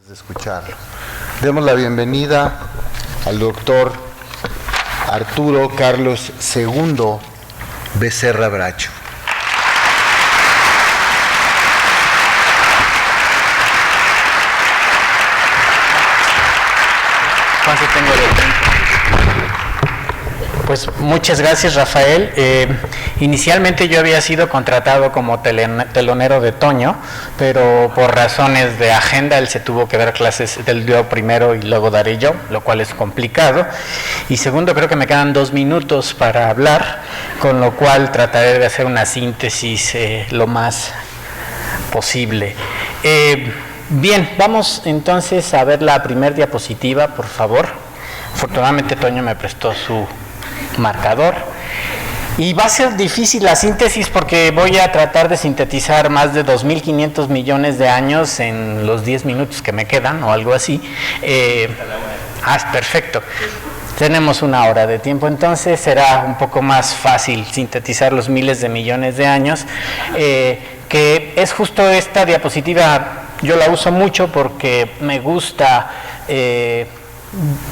de escucharlo. Demos la bienvenida al doctor Arturo Carlos II Becerra Bracho. ¿Cuánto tengo de tiempo? Pues muchas gracias, Rafael. Inicialmente yo había sido contratado como telonero de Toño, pero por razones de agenda él se tuvo que dar clases, él dio primero y luego daré yo, lo cual es complicado. Y segundo, creo que me quedan 2 minutos para hablar, con lo cual trataré de hacer una síntesis lo más posible. Bien, vamos entonces a ver la primera diapositiva, por favor. Afortunadamente Toño me prestó su marcador. Y va a ser difícil la síntesis porque voy a tratar de sintetizar más de 2.500 millones de años en los 10 minutos que me quedan o algo así. Perfecto. Tenemos 1 hora de tiempo, entonces será un poco más fácil sintetizar los miles de millones de años, que es justo esta diapositiva. Yo la uso mucho porque me gusta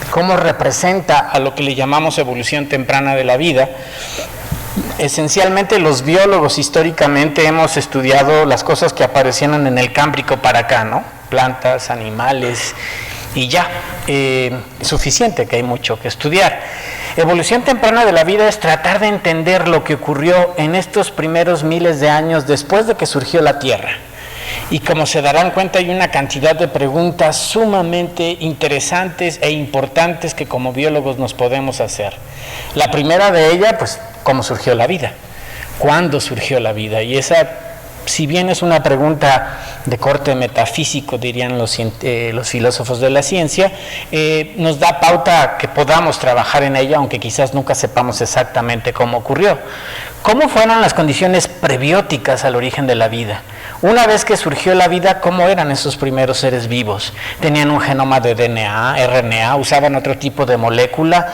cómo representa a lo que le llamamos evolución temprana de la vida. Esencialmente los biólogos históricamente hemos estudiado las cosas que aparecieron en el Cámbrico para acá, ¿no? Plantas, animales y ya, suficiente, que hay mucho que estudiar. Evolución temprana de la vida es tratar de entender lo que ocurrió en estos primeros miles de años después de que surgió la Tierra. Y como se darán cuenta, hay una cantidad de preguntas sumamente interesantes e importantes que como biólogos nos podemos hacer. La primera de ellas, pues, ¿cómo surgió la vida? ¿Cuándo surgió la vida? Y esa, si bien es una pregunta de corte metafísico, dirían los filósofos de la ciencia, nos da pauta a que podamos trabajar en ella, aunque quizás nunca sepamos exactamente cómo ocurrió. ¿Cómo fueron las condiciones prebióticas al origen de la vida? Una vez que surgió la vida, ¿cómo eran esos primeros seres vivos? ¿Tenían un genoma de DNA, RNA? ¿Usaban otro tipo de molécula?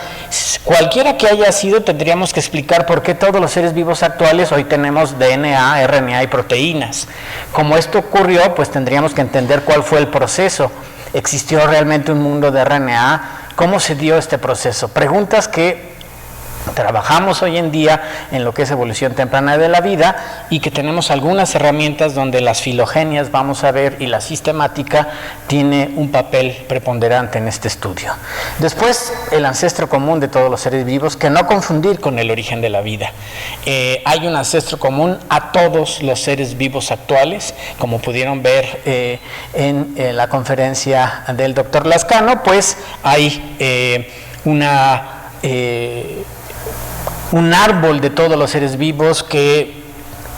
Cualquiera que haya sido, tendríamos que explicar por qué todos los seres vivos actuales hoy tenemos DNA, RNA y proteínas. Como esto ocurrió, pues tendríamos que entender cuál fue el proceso. ¿Existió realmente un mundo de RNA? ¿Cómo se dio este proceso? Preguntas que trabajamos hoy en día en lo que es evolución temprana de la vida y que tenemos algunas herramientas donde las filogenias, vamos a ver, y la sistemática tiene un papel preponderante en este estudio. Después, el ancestro común de todos los seres vivos, que no confundir con el origen de la vida. Hay un ancestro común a todos los seres vivos actuales, como pudieron ver en la conferencia del doctor Lascano, pues hay un árbol de todos los seres vivos que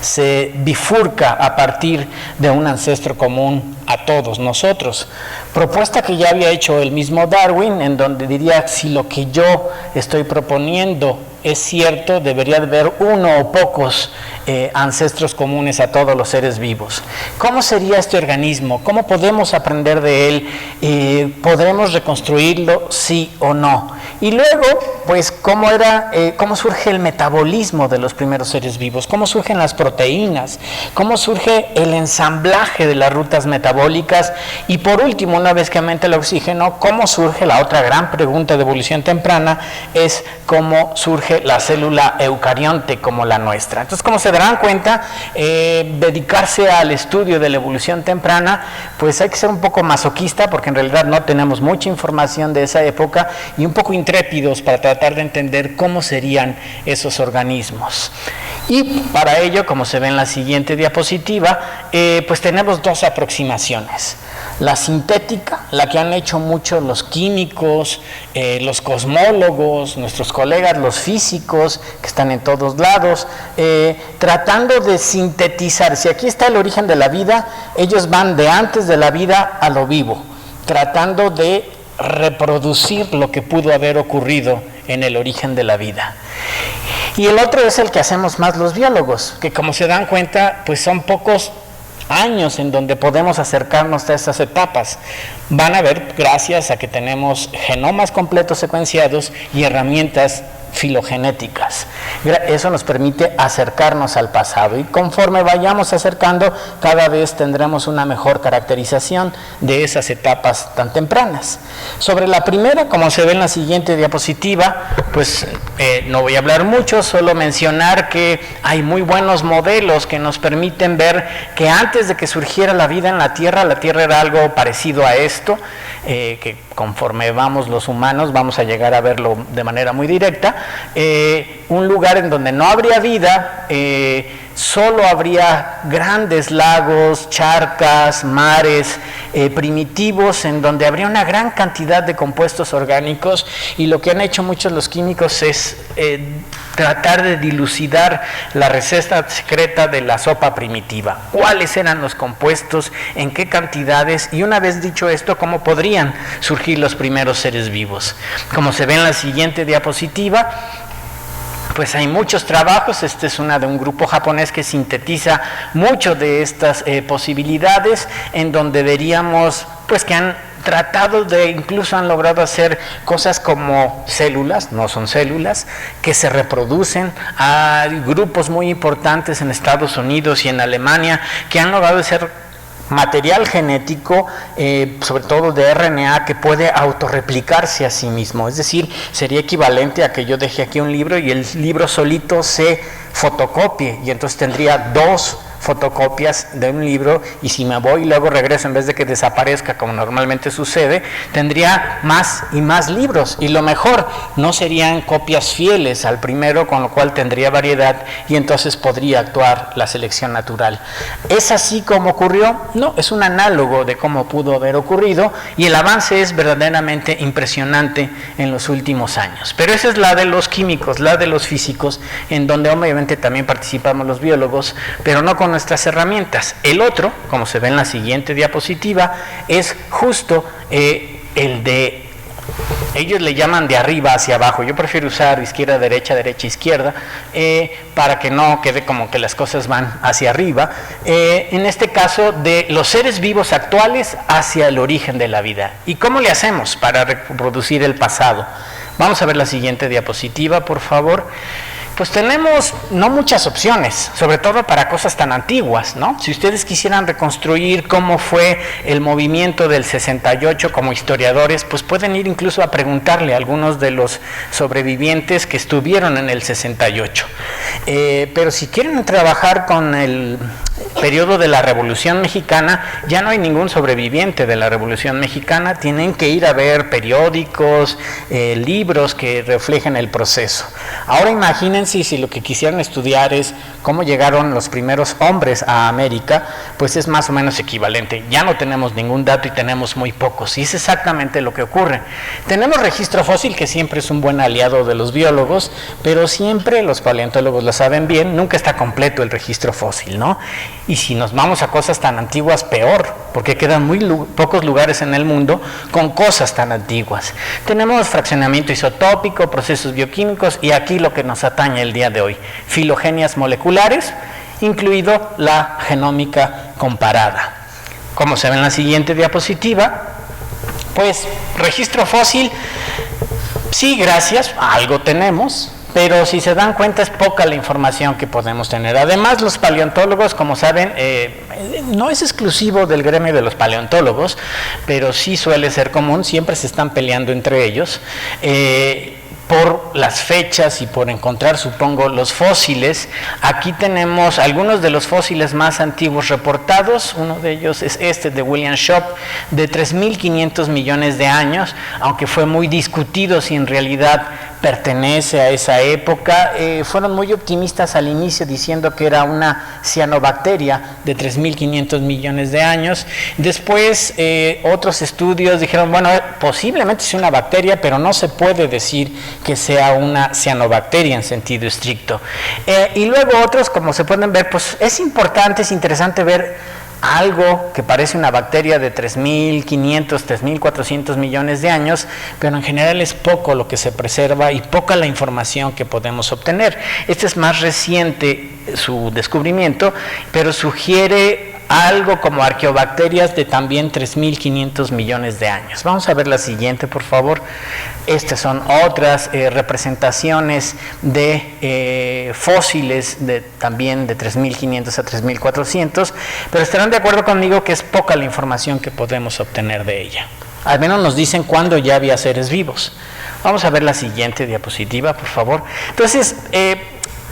se bifurca a partir de un ancestro común a todos nosotros. Propuesta que ya había hecho el mismo Darwin, en donde diría, si lo que yo estoy proponiendo es cierto, debería de haber uno o pocos ancestros comunes a todos los seres vivos. ¿Cómo sería este organismo? ¿Cómo podemos aprender de él? ¿Podremos reconstruirlo, sí o no? Y luego, pues, ¿cómo surge el metabolismo de los primeros seres vivos? ¿Cómo surgen las proteínas? ¿Cómo surge el ensamblaje de las rutas metabólicas? Y por último, una vez que aumenta el oxígeno, ¿cómo surge? La otra gran pregunta de evolución temprana es cómo surge la célula eucarionte como la nuestra. Entonces, como se darán cuenta, dedicarse al estudio de la evolución temprana, pues hay que ser un poco masoquista, porque en realidad no tenemos mucha información de esa época, y un poco intrépidos para tratar de entender cómo serían esos organismos. Y para ello, como se ve en la siguiente diapositiva, pues tenemos 2 aproximaciones. La sintética, la que han hecho muchos los químicos, los cosmólogos, nuestros colegas, los físicos, que están en todos lados, tratando de sintetizar. Si aquí está el origen de la vida, ellos van de antes de la vida a lo vivo, tratando de reproducir lo que pudo haber ocurrido en el origen de la vida. Y el otro es el que hacemos más los biólogos, que como se dan cuenta, pues son pocos años en donde podemos acercarnos a estas etapas. Van a ver, gracias a que tenemos genomas completos secuenciados y herramientas filogenéticas. Eso nos permite permite acercarnos al pasado, y conforme vayamos acercando, cada vez tendremos una mejor caracterización de esas etapas tan tempranas. Sobre la primera, como se ve en la siguiente diapositiva, pues no voy a hablar mucho, solo mencionar que hay muy buenos modelos que nos permiten ver que antes de que surgiera la vida en la Tierra era algo parecido a esto, que conforme vamos los humanos vamos a llegar a verlo de manera muy directa, un lugar en donde no habría vida, solo habría grandes lagos, charcas, mares primitivos, en donde habría una gran cantidad de compuestos orgánicos, y lo que han hecho muchos los químicos es tratar de dilucidar la receta secreta de la sopa primitiva. ¿Cuáles eran los compuestos? ¿En qué cantidades? Y una vez dicho esto, ¿cómo podrían surgir los primeros seres vivos? Como se ve en la siguiente diapositiva, pues hay muchos trabajos. Esta es una de un grupo japonés que sintetiza mucho de estas posibilidades, en donde veríamos pues que han tratado de, incluso han logrado hacer cosas como células, no son células, que se reproducen. Hay grupos muy importantes en Estados Unidos y en Alemania que han logrado hacer material genético, sobre todo de RNA, que puede autorreplicarse a sí mismo. Es decir, sería equivalente a que yo deje aquí un libro y el libro solito se fotocopie, y entonces tendría dos fotocopias de un libro, y si me voy y luego regreso, en vez de que desaparezca como normalmente sucede, tendría más y más libros, y lo mejor, no serían copias fieles al primero, con lo cual tendría variedad, y entonces podría actuar la selección natural. ¿Es así como ocurrió? No, es un análogo de cómo pudo haber ocurrido, y el avance es verdaderamente impresionante en los últimos años. Pero esa es la de los químicos, la de los físicos, en donde obviamente también participamos los biólogos, pero no con nuestras herramientas. El otro, como se ve en la siguiente diapositiva, es justo el de, ellos le llaman de arriba hacia abajo, yo prefiero usar izquierda, derecha, izquierda, para que no quede como que las cosas van hacia arriba, en este caso de los seres vivos actuales hacia el origen de la vida. ¿Y cómo le hacemos para reproducir el pasado? Vamos a ver la siguiente diapositiva, por favor. Pues tenemos no muchas opciones, sobre todo para cosas tan antiguas, ¿no? Si ustedes quisieran reconstruir cómo fue el movimiento del 68 como historiadores, pues pueden ir incluso a preguntarle a algunos de los sobrevivientes que estuvieron en el 68. Pero si quieren trabajar con el periodo de la Revolución Mexicana, ya no hay ningún sobreviviente de la Revolución Mexicana, tienen que ir a ver periódicos, libros que reflejen el proceso. Ahora imagínense si lo que quisieran estudiar es cómo llegaron los primeros hombres a América, pues es más o menos equivalente. Ya no tenemos ningún dato y tenemos muy pocos, y es exactamente lo que ocurre. Tenemos registro fósil, que siempre es un buen aliado de los biólogos, pero siempre los paleontólogos lo saben bien, nunca está completo el registro fósil, ¿no? Y si nos vamos a cosas tan antiguas, peor, porque quedan muy pocos lugares en el mundo con cosas tan antiguas. Tenemos fraccionamiento isotópico, procesos bioquímicos, y aquí lo que nos atañe el día de hoy, filogenias moleculares, incluido la genómica comparada. Como se ve en la siguiente diapositiva, pues registro fósil, sí, gracias, algo tenemos, pero si se dan cuenta es poca la información que podemos tener. Además, los paleontólogos, como saben, no es exclusivo del gremio de los paleontólogos, pero sí suele ser común, siempre se están peleando entre ellos, por las fechas y por encontrar, supongo, los fósiles. Aquí tenemos algunos de los fósiles más antiguos reportados. Uno de ellos es este de William Schopp, de 3.500 millones de años, aunque fue muy discutido si en realidad pertenece a esa época. Fueron muy optimistas al inicio diciendo que era una cianobacteria de 3.500 millones de años. Después otros estudios dijeron, bueno, posiblemente sea una bacteria, pero no se puede decir que sea una cianobacteria en sentido estricto. Y luego otros, como se pueden ver, pues es importante, es interesante ver algo que parece una bacteria de 3.500, 3.400 millones de años, pero en general es poco lo que se preserva y poca la información que podemos obtener. Este es más reciente su descubrimiento, pero sugiere algo como arqueobacterias de también 3.500 millones de años. Vamos a ver la siguiente, por favor. Estas son otras representaciones de fósiles también de 3.500 a 3.400, pero estarán de acuerdo conmigo que es poca la información que podemos obtener de ella. Al menos nos dicen cuándo ya había seres vivos. Vamos a ver la siguiente diapositiva, por favor. Entonces,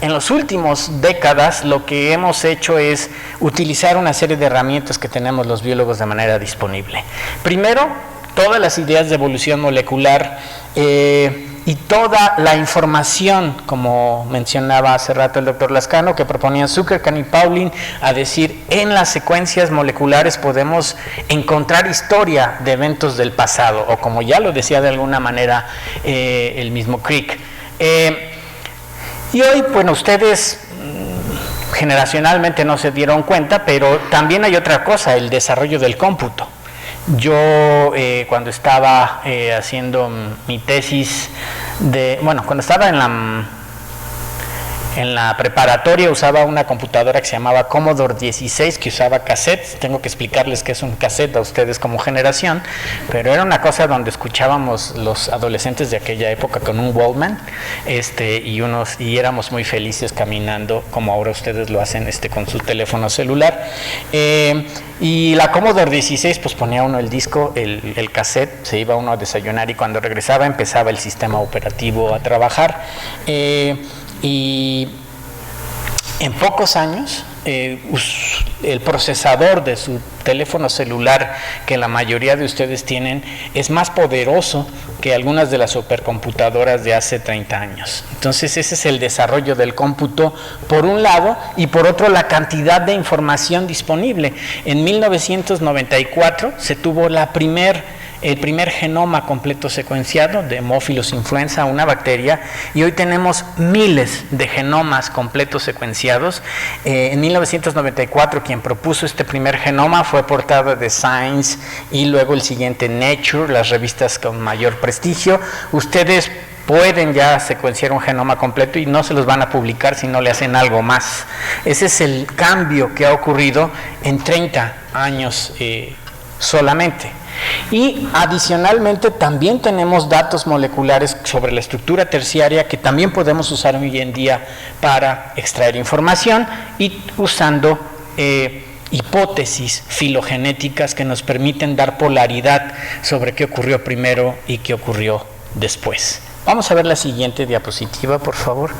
en las últimas décadas lo que hemos hecho es utilizar una serie de herramientas que tenemos los biólogos de manera disponible. Primero, todas las ideas de evolución molecular y toda la información, como mencionaba hace rato el doctor Lascano, que proponían Zuckerman y Pauling, a decir, en las secuencias moleculares podemos encontrar historia de eventos del pasado, o como ya lo decía de alguna manera el mismo Crick. Y hoy, bueno, ustedes generacionalmente no se dieron cuenta, pero también hay otra cosa, el desarrollo del cómputo. Yo cuando estaba haciendo mi tesis cuando estaba en la preparatoria usaba una computadora que se llamaba Commodore 16, que usaba cassettes. Tengo que explicarles qué es un cassette a ustedes como generación, pero era una cosa donde escuchábamos los adolescentes de aquella época con un Walkman, y éramos muy felices caminando, como ahora ustedes lo hacen con su teléfono celular. Y la Commodore 16, pues ponía uno el disco, el cassette, se iba uno a desayunar y cuando regresaba empezaba el sistema operativo a trabajar. Y en pocos años el procesador de su teléfono celular, que la mayoría de ustedes tienen, es más poderoso que algunas de las supercomputadoras de hace 30 años. Entonces ese es el desarrollo del cómputo por un lado, y por otro la cantidad de información disponible. En 1994 se tuvo el primer genoma completo secuenciado de Haemophilus influenza, una bacteria, y hoy tenemos miles de genomas completos secuenciados. En 1994 quien propuso este primer genoma fue portada de Science y luego el siguiente Nature, las revistas con mayor prestigio. Ustedes pueden ya secuenciar un genoma completo y no se los van a publicar si no le hacen algo más. Ese es el cambio que ha ocurrido en 30 años solamente. Y adicionalmente también tenemos datos moleculares sobre la estructura terciaria que también podemos usar hoy en día para extraer información y usando hipótesis filogenéticas que nos permiten dar polaridad sobre qué ocurrió primero y qué ocurrió después. Vamos a ver la siguiente diapositiva, por favor.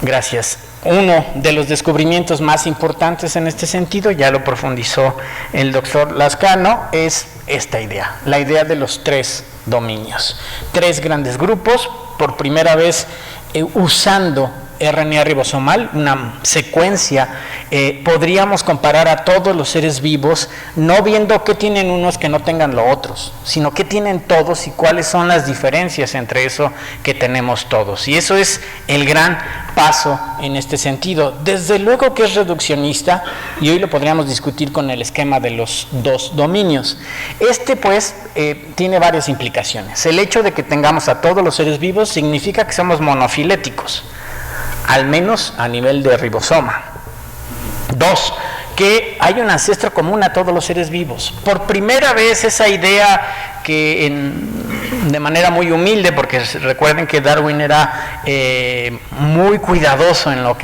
Gracias. Uno de los descubrimientos más importantes en este sentido, ya lo profundizó el doctor Lascano, es esta idea, la idea de los 3 dominios. 3 grandes grupos, por primera vez usando RNA ribosomal, una secuencia, podríamos comparar a todos los seres vivos, no viendo qué tienen unos que no tengan los otros, sino qué tienen todos y cuáles son las diferencias entre eso que tenemos todos. Y eso es el gran paso en este sentido. Desde luego que es reduccionista, y hoy lo podríamos discutir con el esquema de los 2 dominios. Pues tiene varias implicaciones. El hecho de que tengamos a todos los seres vivos significa que somos monofiléticos, al menos a nivel de ribosoma. 2, que hay un ancestro común a todos los seres vivos. Por primera vez esa idea que de manera muy humilde, porque recuerden que Darwin era muy cuidadoso en lo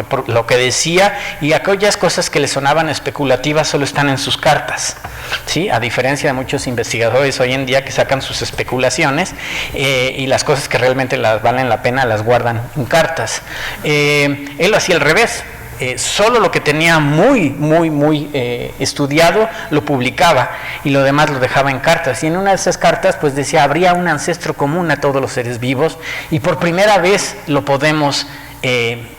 que decía, y aquellas cosas que le sonaban especulativas solo están en sus cartas, ¿sí? A diferencia de muchos investigadores hoy en día que sacan sus especulaciones y las cosas que realmente valen la pena las guardan en cartas. Él lo hacía al revés. Solo lo que tenía muy estudiado lo publicaba y lo demás lo dejaba en cartas, y en una de esas cartas pues decía habría un ancestro común a todos los seres vivos, y por primera vez lo podemos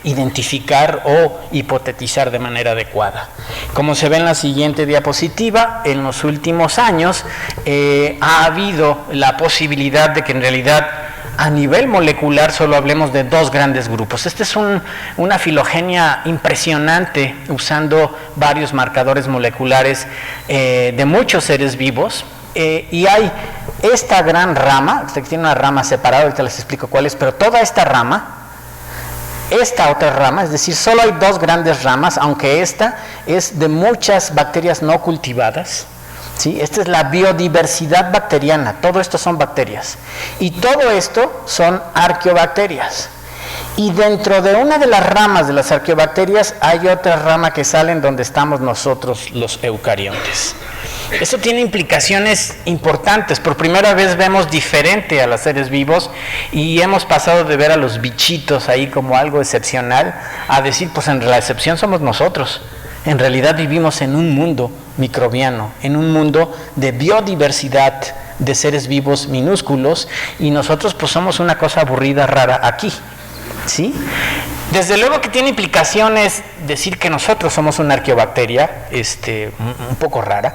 identificar o hipotetizar de manera adecuada. Como se ve en la siguiente diapositiva, en los últimos años ha habido la posibilidad de que en realidad a nivel molecular solo hablemos de 2 grandes grupos. Esta es una filogenia impresionante usando varios marcadores moleculares de muchos seres vivos, y hay esta gran rama, usted tiene una rama separada, ahorita les explico cuál es, pero toda esta rama esta otra rama, es decir, solo hay dos grandes ramas, aunque esta es de muchas bacterias no cultivadas. ¿Sí? Esta es la biodiversidad bacteriana, todo esto son bacterias. Y todo esto son arqueobacterias. Y dentro de una de las ramas de las arqueobacterias hay otra rama que sale en donde estamos nosotros, los eucariontes. Eso tiene implicaciones importantes. Por primera vez vemos diferente a los seres vivos y hemos pasado de ver a los bichitos ahí como algo excepcional a decir, pues en la excepción somos nosotros. En realidad vivimos en un mundo microbiano, en un mundo de biodiversidad de seres vivos minúsculos y nosotros pues somos una cosa aburrida, rara aquí. ¿Sí? Desde luego que tiene implicaciones decir que nosotros somos una arqueobacteria un poco rara,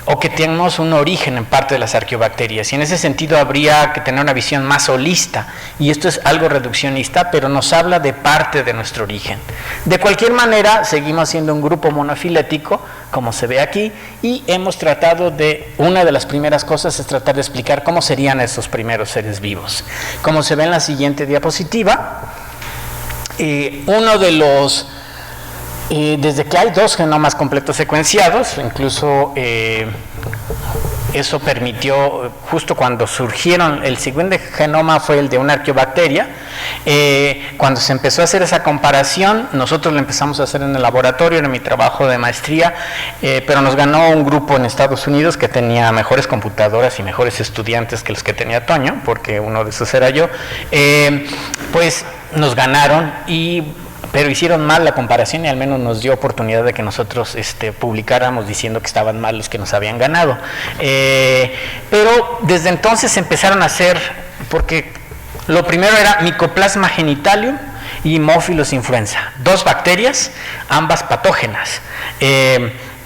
o que tenemos un origen en parte de las arqueobacterias, y en ese sentido habría que tener una visión más holista, y esto es algo reduccionista, pero nos habla de parte de nuestro origen. De cualquier manera, seguimos siendo un grupo monofilético, como se ve aquí, y hemos tratado de, una de las primeras cosas es tratar de explicar cómo serían esos primeros seres vivos. Como se ve en la siguiente diapositiva, uno de los desde que hay dos genomas completos secuenciados, incluso eso permitió, justo cuando surgieron, el segundo genoma fue el de una arqueobacteria, cuando se empezó a hacer esa comparación, nosotros lo empezamos a hacer en el laboratorio, en mi trabajo de maestría, pero nos ganó un grupo en Estados Unidos que tenía mejores computadoras y mejores estudiantes que los que tenía Toño, porque uno de esos era yo, pues nos ganaron pero hicieron mal la comparación y al menos nos dio oportunidad de que nosotros publicáramos diciendo que estaban mal los que nos habían ganado. Pero desde entonces empezaron a hacer, porque lo primero era Mycoplasma genitalium y Haemophilus influenza, dos bacterias, ambas patógenas,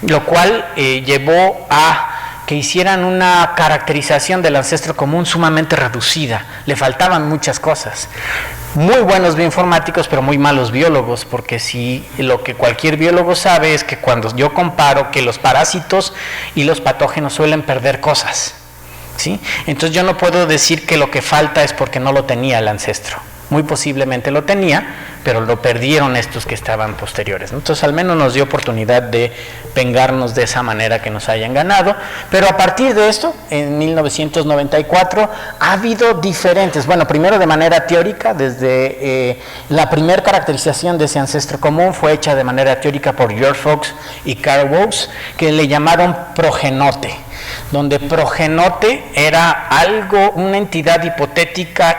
lo cual llevó a que hicieran una caracterización del ancestro común sumamente reducida, le faltaban muchas cosas. Muy buenos bioinformáticos, pero muy malos biólogos, porque si lo que cualquier biólogo sabe es que cuando yo comparo que los parásitos y los patógenos suelen perder cosas, ¿sí? Entonces yo no puedo decir que lo que falta es porque no lo tenía el ancestro. Muy posiblemente lo tenía, pero lo perdieron estos que estaban posteriores, ¿no? Entonces al menos nos dio oportunidad de vengarnos de esa manera que nos hayan ganado, pero a partir de esto, en 1994, ha habido diferentes, bueno, primero de manera teórica, desde la primera caracterización de ese ancestro común fue hecha de manera teórica por George Fox y Carl Woese, que le llamaron progenote, donde progenote era algo, una entidad hipotética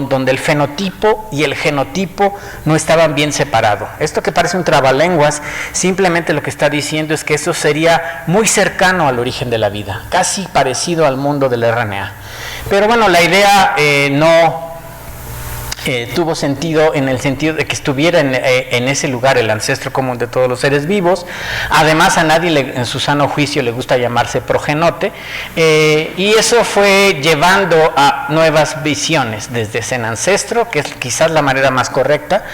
donde el fenotipo y el genotipo no estaban bien separados. Esto que parece un trabalenguas, simplemente lo que está diciendo es que eso sería muy cercano al origen de la vida, casi parecido al mundo del RNA. Pero bueno, la idea no tuvo sentido en el sentido de que estuviera en ese lugar el ancestro común de todos los seres vivos. Además, a nadie en su sano juicio le gusta llamarse progenote, y eso fue llevando a nuevas visiones, desde Zen Ancestro, que es quizás la manera más correcta,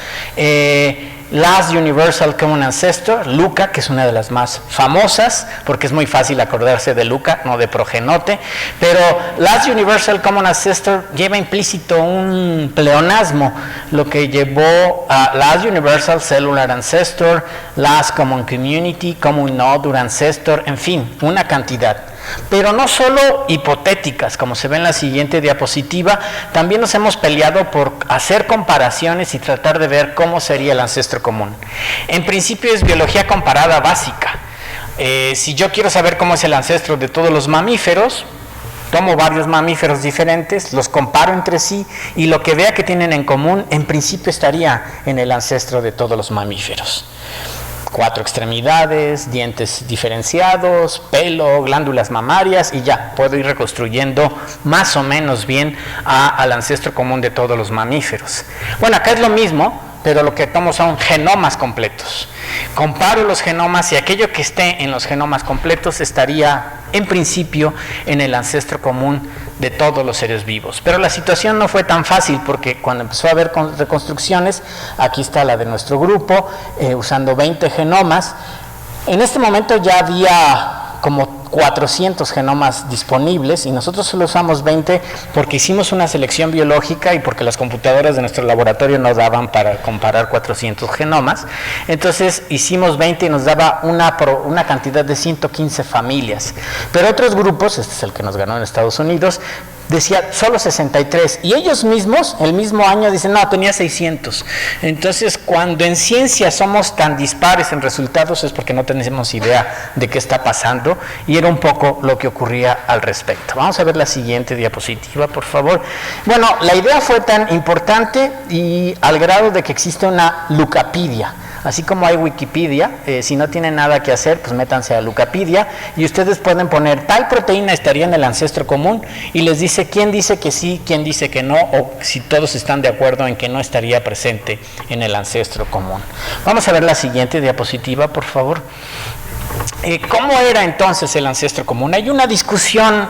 Last Universal Common Ancestor, LUCA, que es una de las más famosas, porque es muy fácil acordarse de LUCA, no de progenote, pero Last Universal Common Ancestor lleva implícito un pleonasmo, lo que llevó a Last Universal Cellular Ancestor, Last Common Community, Common Nodule Ancestor, en fin, una cantidad. Pero no solo hipotéticas, como se ve en la siguiente diapositiva, también nos hemos peleado por hacer comparaciones y tratar de ver cómo sería el ancestro común. En principio es biología comparada básica. Si yo quiero saber cómo es el ancestro de todos los mamíferos, tomo varios mamíferos diferentes, los comparo entre sí y lo que vea que tienen en común, en principio estaría en el ancestro de todos los mamíferos. 4 extremidades, dientes diferenciados, pelo, glándulas mamarias y ya, puedo ir reconstruyendo más o menos bien al ancestro común de todos los mamíferos. Bueno, acá es lo mismo, pero lo que tomo son genomas completos. Comparo los genomas y aquello que esté en los genomas completos estaría, en principio, en el ancestro común de todos los seres vivos. Pero la situación no fue tan fácil porque cuando empezó a haber reconstrucciones, aquí está la de nuestro grupo, usando 20 genomas, en este momento ya había como 400 genomas disponibles y nosotros solo usamos 20 porque hicimos una selección biológica y porque las computadoras de nuestro laboratorio no daban para comparar 400 genomas. Entonces hicimos 20 y nos daba una cantidad de 115 familias. Pero otros grupos, este es el que nos ganó en Estados Unidos, decía solo 63 y ellos mismos el mismo año dicen no, tenía 600. Entonces cuando en ciencia somos tan dispares en resultados es porque no tenemos idea de qué está pasando y era un poco lo que ocurría al respecto. Vamos a ver la siguiente diapositiva, por favor. Bueno, la idea fue tan importante y al grado de que existe una Lucapedia. Así como hay Wikipedia, si no tienen nada que hacer, pues métanse a Lucapedia y ustedes pueden poner tal proteína estaría en el ancestro común y les dice quién dice que sí, quién dice que no, o si todos están de acuerdo en que no estaría presente en el ancestro común. Vamos a ver la siguiente diapositiva, por favor. ¿Cómo era entonces el ancestro común? Hay una discusión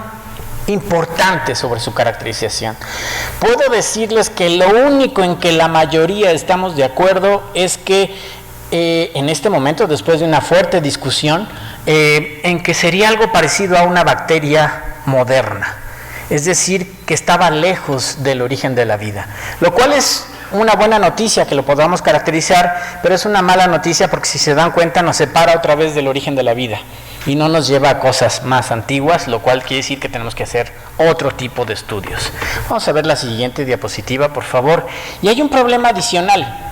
importante sobre su caracterización. Puedo decirles que lo único en que la mayoría estamos de acuerdo es que en este momento, después de una fuerte discusión, en que sería algo parecido a una bacteria moderna, es decir, que estaba lejos del origen de la vida, lo cual es una buena noticia que lo podamos caracterizar, pero es una mala noticia porque si se dan cuenta nos separa otra vez del origen de la vida y no nos lleva a cosas más antiguas, lo cual quiere decir que tenemos que hacer otro tipo de estudios. Vamos a ver la siguiente diapositiva, por favor. Y hay un problema adicional.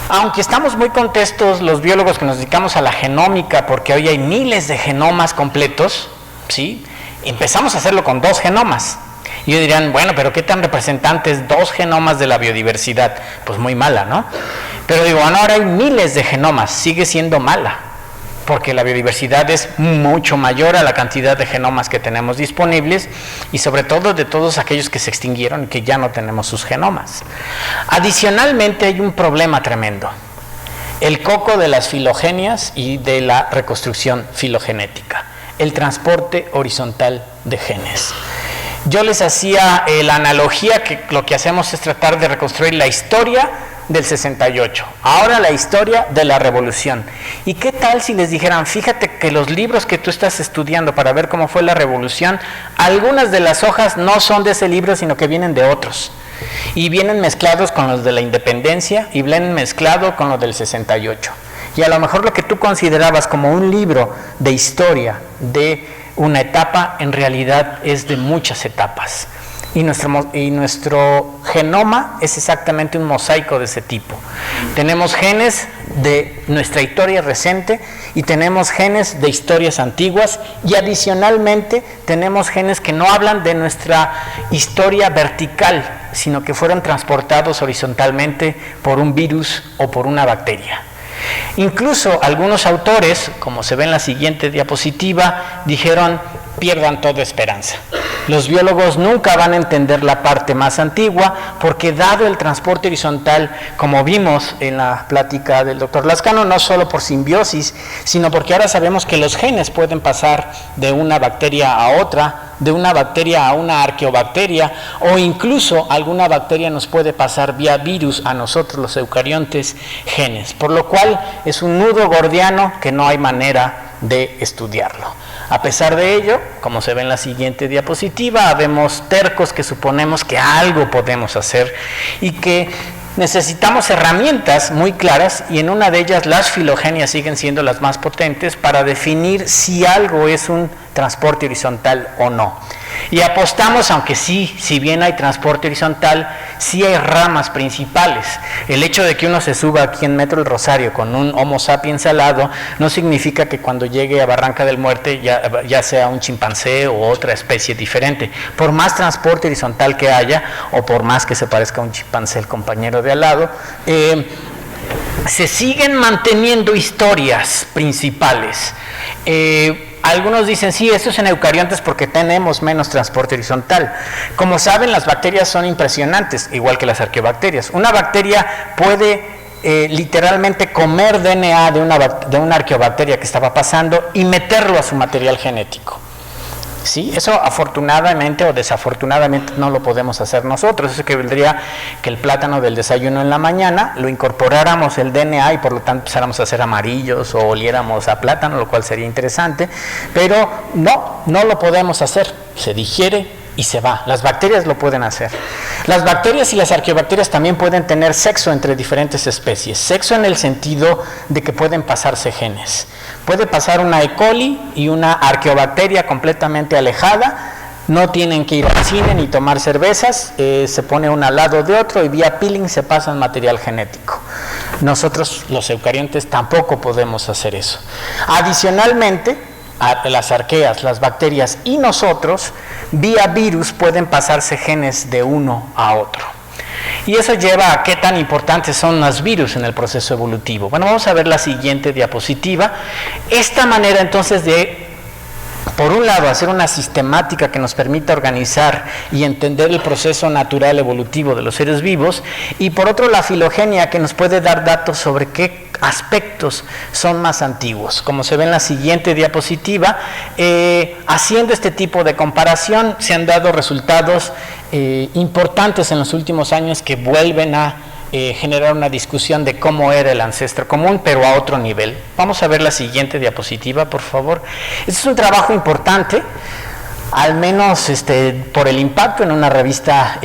Aunque estamos muy contentos los biólogos que nos dedicamos a la genómica, porque hoy hay miles de genomas completos, ¿sí? Empezamos a hacerlo con 2 genomas. Y ellos dirán, bueno, pero ¿qué tan representantes 2 genomas de la biodiversidad? Pues muy mala, ¿no? Pero digo, bueno, ahora hay miles de genomas, sigue siendo mala, porque la biodiversidad es mucho mayor a la cantidad de genomas que tenemos disponibles y sobre todo de todos aquellos que se extinguieron y que ya no tenemos sus genomas. Adicionalmente hay un problema tremendo, el coco de las filogenias y de la reconstrucción filogenética, el transporte horizontal de genes. Yo les hacía la analogía que lo que hacemos es tratar de reconstruir la historia del 68, ahora la historia de la revolución. ¿Y qué tal si les dijeran, fíjate que los libros que tú estás estudiando para ver cómo fue la revolución, algunas de las hojas no son de ese libro, sino que vienen de otros, y vienen mezclados con los de la independencia y vienen mezclados con los del 68, y a lo mejor lo que tú considerabas como un libro de historia de una etapa, en realidad es de muchas etapas. Y nuestro genoma es exactamente un mosaico de ese tipo. Tenemos genes de nuestra historia reciente y tenemos genes de historias antiguas y adicionalmente tenemos genes que no hablan de nuestra historia vertical, sino que fueron transportados horizontalmente por un virus o por una bacteria. Incluso algunos autores, como se ve en la siguiente diapositiva, dijeron, pierdan toda esperanza. Los biólogos nunca van a entender la parte más antigua porque dado el transporte horizontal, como vimos en la plática del doctor Lascano, no solo por simbiosis, sino porque ahora sabemos que los genes pueden pasar de una bacteria a otra, de una bacteria a una arqueobacteria, o incluso alguna bacteria nos puede pasar vía virus a nosotros los eucariontes genes, por lo cual es un nudo gordiano que no hay manera de estudiarlo. A pesar de ello, como se ve en la siguiente diapositiva, habemos tercos que suponemos que algo podemos hacer y que necesitamos herramientas muy claras, y en una de ellas las filogenias siguen siendo las más potentes para definir si algo es un transporte horizontal o no. Y apostamos, aunque sí, si bien hay transporte horizontal, sí hay ramas principales. El hecho de que uno se suba aquí en Metro El Rosario con un Homo sapiens al lado, no significa que cuando llegue a Barranca del Muerte ya sea un chimpancé o otra especie diferente. Por más transporte horizontal que haya, o por más que se parezca a un chimpancé el compañero de al lado, se siguen manteniendo historias principales. Algunos dicen, sí, esto es en eucariontes porque tenemos menos transporte horizontal. Como saben, las bacterias son impresionantes, igual que las arqueobacterias. Una bacteria puede literalmente comer DNA de una arqueobacteria que estaba pasando y meterlo a su material genético. ¿Sí? Eso afortunadamente o desafortunadamente no lo podemos hacer nosotros. Eso que vendría que el plátano del desayuno en la mañana lo incorporáramos el DNA y por lo tanto empezáramos a hacer amarillos o oliéramos a plátano, lo cual sería interesante, pero no lo podemos hacer. Se digiere y se va. Las bacterias lo pueden hacer. Las bacterias y las arqueobacterias también pueden tener sexo entre diferentes especies. Sexo en el sentido de que pueden pasarse genes. Puede pasar una E. coli y una arqueobacteria completamente alejada. No tienen que ir al cine ni tomar cervezas. Se pone uno al lado de otro y vía peeling se pasan material genético. Nosotros, los eucariontes, tampoco podemos hacer eso. Adicionalmente, las arqueas, las bacterias y nosotros, vía virus, pueden pasarse genes de uno a otro. Y eso lleva a qué tan importantes son los virus en el proceso evolutivo. Bueno, vamos a ver la siguiente diapositiva. Esta manera entonces de, por un lado, hacer una sistemática que nos permita organizar y entender el proceso natural evolutivo de los seres vivos, y por otro la filogenia, que nos puede dar datos sobre qué aspectos son más antiguos. Como se ve en la siguiente diapositiva, haciendo este tipo de comparación se han dado resultados importantes en los últimos años que vuelven a generar una discusión de cómo era el ancestro común, pero a otro nivel. Vamos a ver la siguiente diapositiva, por favor. Este es un trabajo importante, al menos por el impacto en una revista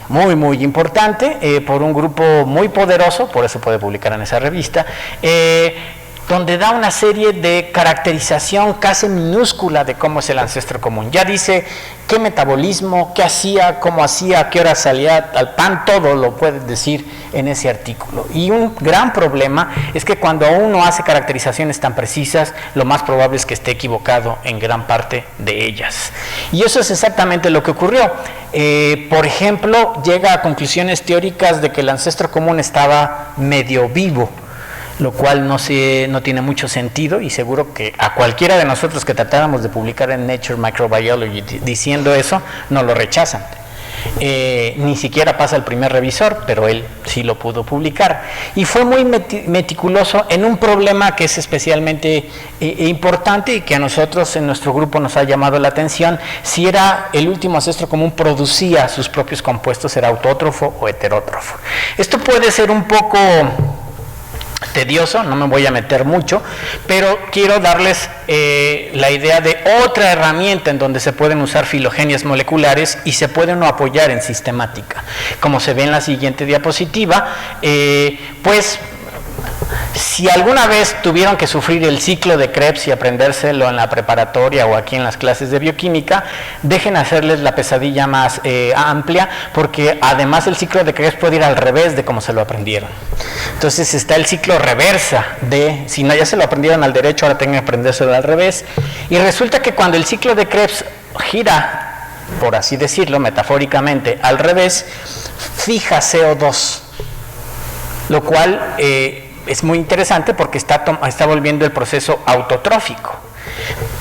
muy importante, por un grupo muy poderoso, por eso puede publicar en esa revista, donde da una serie de caracterización casi minúscula de cómo es el ancestro común. Ya dice qué metabolismo, qué hacía, cómo hacía, a qué hora salía al pan, todo lo puede decir en ese artículo. Y un gran problema es que cuando uno hace caracterizaciones tan precisas, lo más probable es que esté equivocado en gran parte de ellas. Y eso es exactamente lo que ocurrió. Por ejemplo, llega a conclusiones teóricas de que el ancestro común estaba medio vivo, lo cual no tiene mucho sentido, y seguro que a cualquiera de nosotros que tratáramos de publicar en Nature Microbiology diciendo eso, no lo rechazan. Ni siquiera pasa el primer revisor, pero él sí lo pudo publicar. Y fue muy meticuloso en un problema que es especialmente importante y que a nosotros en nuestro grupo nos ha llamado la atención: si era el último ancestro común producía sus propios compuestos, era autótrofo o heterótrofo. Esto puede ser un poco tedioso, no me voy a meter mucho, pero quiero darles la idea de otra herramienta en donde se pueden usar filogenias moleculares y se pueden apoyar en sistemática. Como se ve en la siguiente diapositiva, pues si alguna vez tuvieron que sufrir el ciclo de Krebs y aprendérselo en la preparatoria o aquí en las clases de bioquímica, dejen hacerles la pesadilla más amplia, porque además el ciclo de Krebs puede ir al revés de como se lo aprendieron. Entonces está el ciclo reversa de, si no ya se lo aprendieron al derecho, ahora tengan que aprendérselo al revés, y resulta que cuando el ciclo de Krebs gira, por así decirlo, metafóricamente, al revés, fija CO2, lo cual es muy interesante porque está volviendo el proceso autotrófico.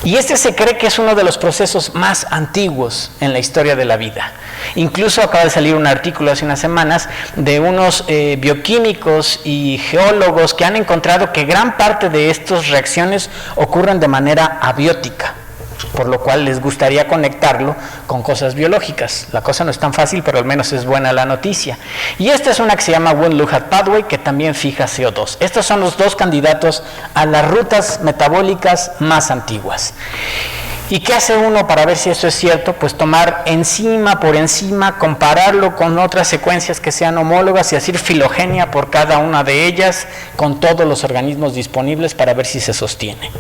Y se cree que es uno de los procesos más antiguos en la historia de la vida. Incluso acaba de salir un artículo hace unas semanas de unos bioquímicos y geólogos que han encontrado que gran parte de estas reacciones ocurren de manera abiótica, por lo cual les gustaría conectarlo con cosas biológicas. La cosa no es tan fácil, pero al menos es buena la noticia. Y esta es una que se llama Wundt-Lukat Pathway, que también fija CO2. Estos son los dos candidatos a las rutas metabólicas más antiguas. ¿Y qué hace uno para ver si eso es cierto? Pues tomar enzima por enzima, compararlo con otras secuencias que sean homólogas y hacer filogenia por cada una de ellas con todos los organismos disponibles para ver si se sostiene.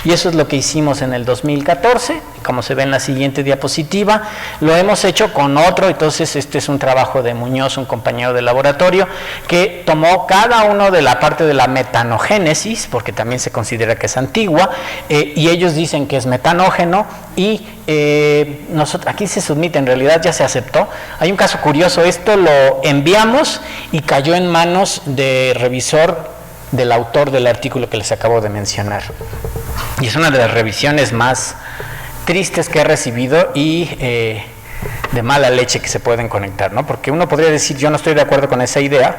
Y eso es lo que hicimos en el 2014, como se ve en la siguiente diapositiva. Lo hemos hecho con otro, entonces este es un trabajo de Muñoz, un compañero de laboratorio, que tomó cada uno de la parte de la metanogénesis, porque también se considera que es antigua, y ellos dicen que es metanógeno, y nosotros, aquí se submite, en realidad ya se aceptó. Hay un caso curioso, esto lo enviamos y cayó en manos de revisor del autor del artículo que les acabo de mencionar, y es una de las revisiones más tristes que he recibido y de mala leche que se pueden conectar, ¿no? Porque uno podría decir, yo no estoy de acuerdo con esa idea,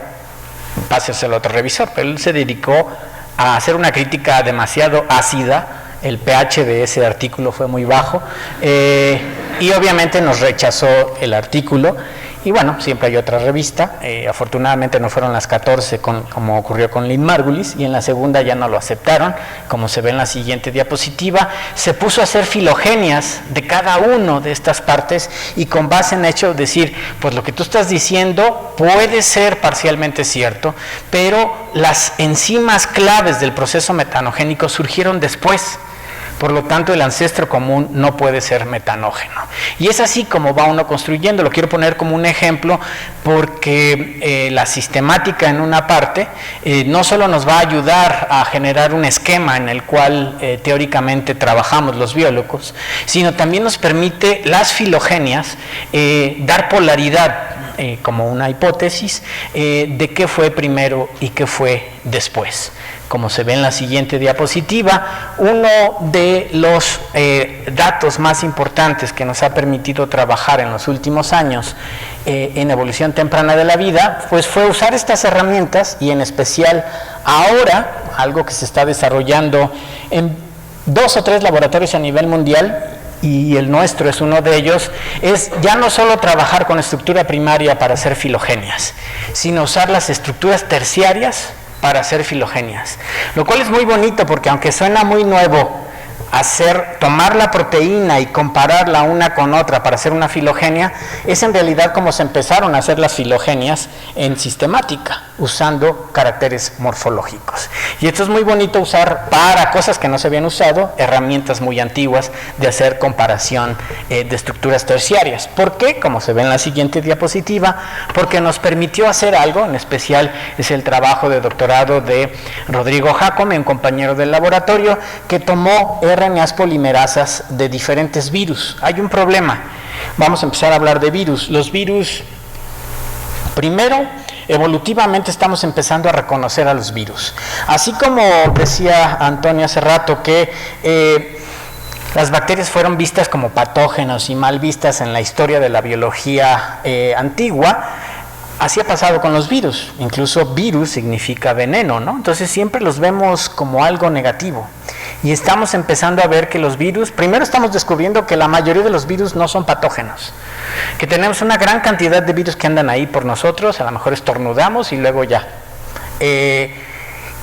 páseselo a otro revisor, pero él se dedicó a hacer una crítica demasiado ácida el pH de ese artículo fue muy bajo, y obviamente nos rechazó el artículo. Y bueno, siempre hay otra revista, afortunadamente no fueron las 14 como ocurrió con Lynn Margulis, y en la segunda ya no lo aceptaron, como se ve en la siguiente diapositiva. Se puso a hacer filogenias de cada uno de estas partes, y con base en hecho decir, pues lo que tú estás diciendo puede ser parcialmente cierto, pero las enzimas claves del proceso metanogénico surgieron después. Por lo tanto, el ancestro común no puede ser metanógeno. Y es así como va uno construyendo. Lo quiero poner como un ejemplo porque la sistemática en una parte no solo nos va a ayudar a generar un esquema en el cual teóricamente trabajamos los biólogos, sino también nos permite las filogenias dar polaridad como una hipótesis de qué fue primero y qué fue después. Como se ve en la siguiente diapositiva, uno de los datos más importantes que nos ha permitido trabajar en los últimos años en evolución temprana de la vida, pues fue usar estas herramientas, y en especial ahora, algo que se está desarrollando en 2 o 3 laboratorios a nivel mundial, y el nuestro es uno de ellos, es ya no solo trabajar con estructura primaria para hacer filogenias, sino usar las estructuras terciarias para hacer filogenias, lo cual es muy bonito porque aunque suena muy nuevo tomar la proteína y compararla una con otra para hacer una filogenia, es en realidad como se empezaron a hacer las filogenias en sistemática, usando caracteres morfológicos. Y esto es muy bonito usar para cosas que no se habían usado, herramientas muy antiguas de hacer comparación de estructuras terciarias. ¿Por qué? Como se ve en la siguiente diapositiva, porque nos permitió hacer algo, en especial es el trabajo de doctorado de Rodrigo Jacome, un compañero del laboratorio, que tomó RNAs polimerasas de diferentes virus. Hay un problema. Vamos a empezar a hablar de virus. Los virus, primero, evolutivamente estamos empezando a reconocer a los virus. Así como decía Antonio hace rato que las bacterias fueron vistas como patógenos y mal vistas en la historia de la biología antigua, así ha pasado con los virus. Incluso virus significa veneno, ¿no? Entonces siempre los vemos como algo negativo. Y estamos empezando a ver que los virus, primero estamos descubriendo que la mayoría de los virus no son patógenos, que tenemos una gran cantidad de virus que andan ahí por nosotros, a lo mejor estornudamos y luego ya.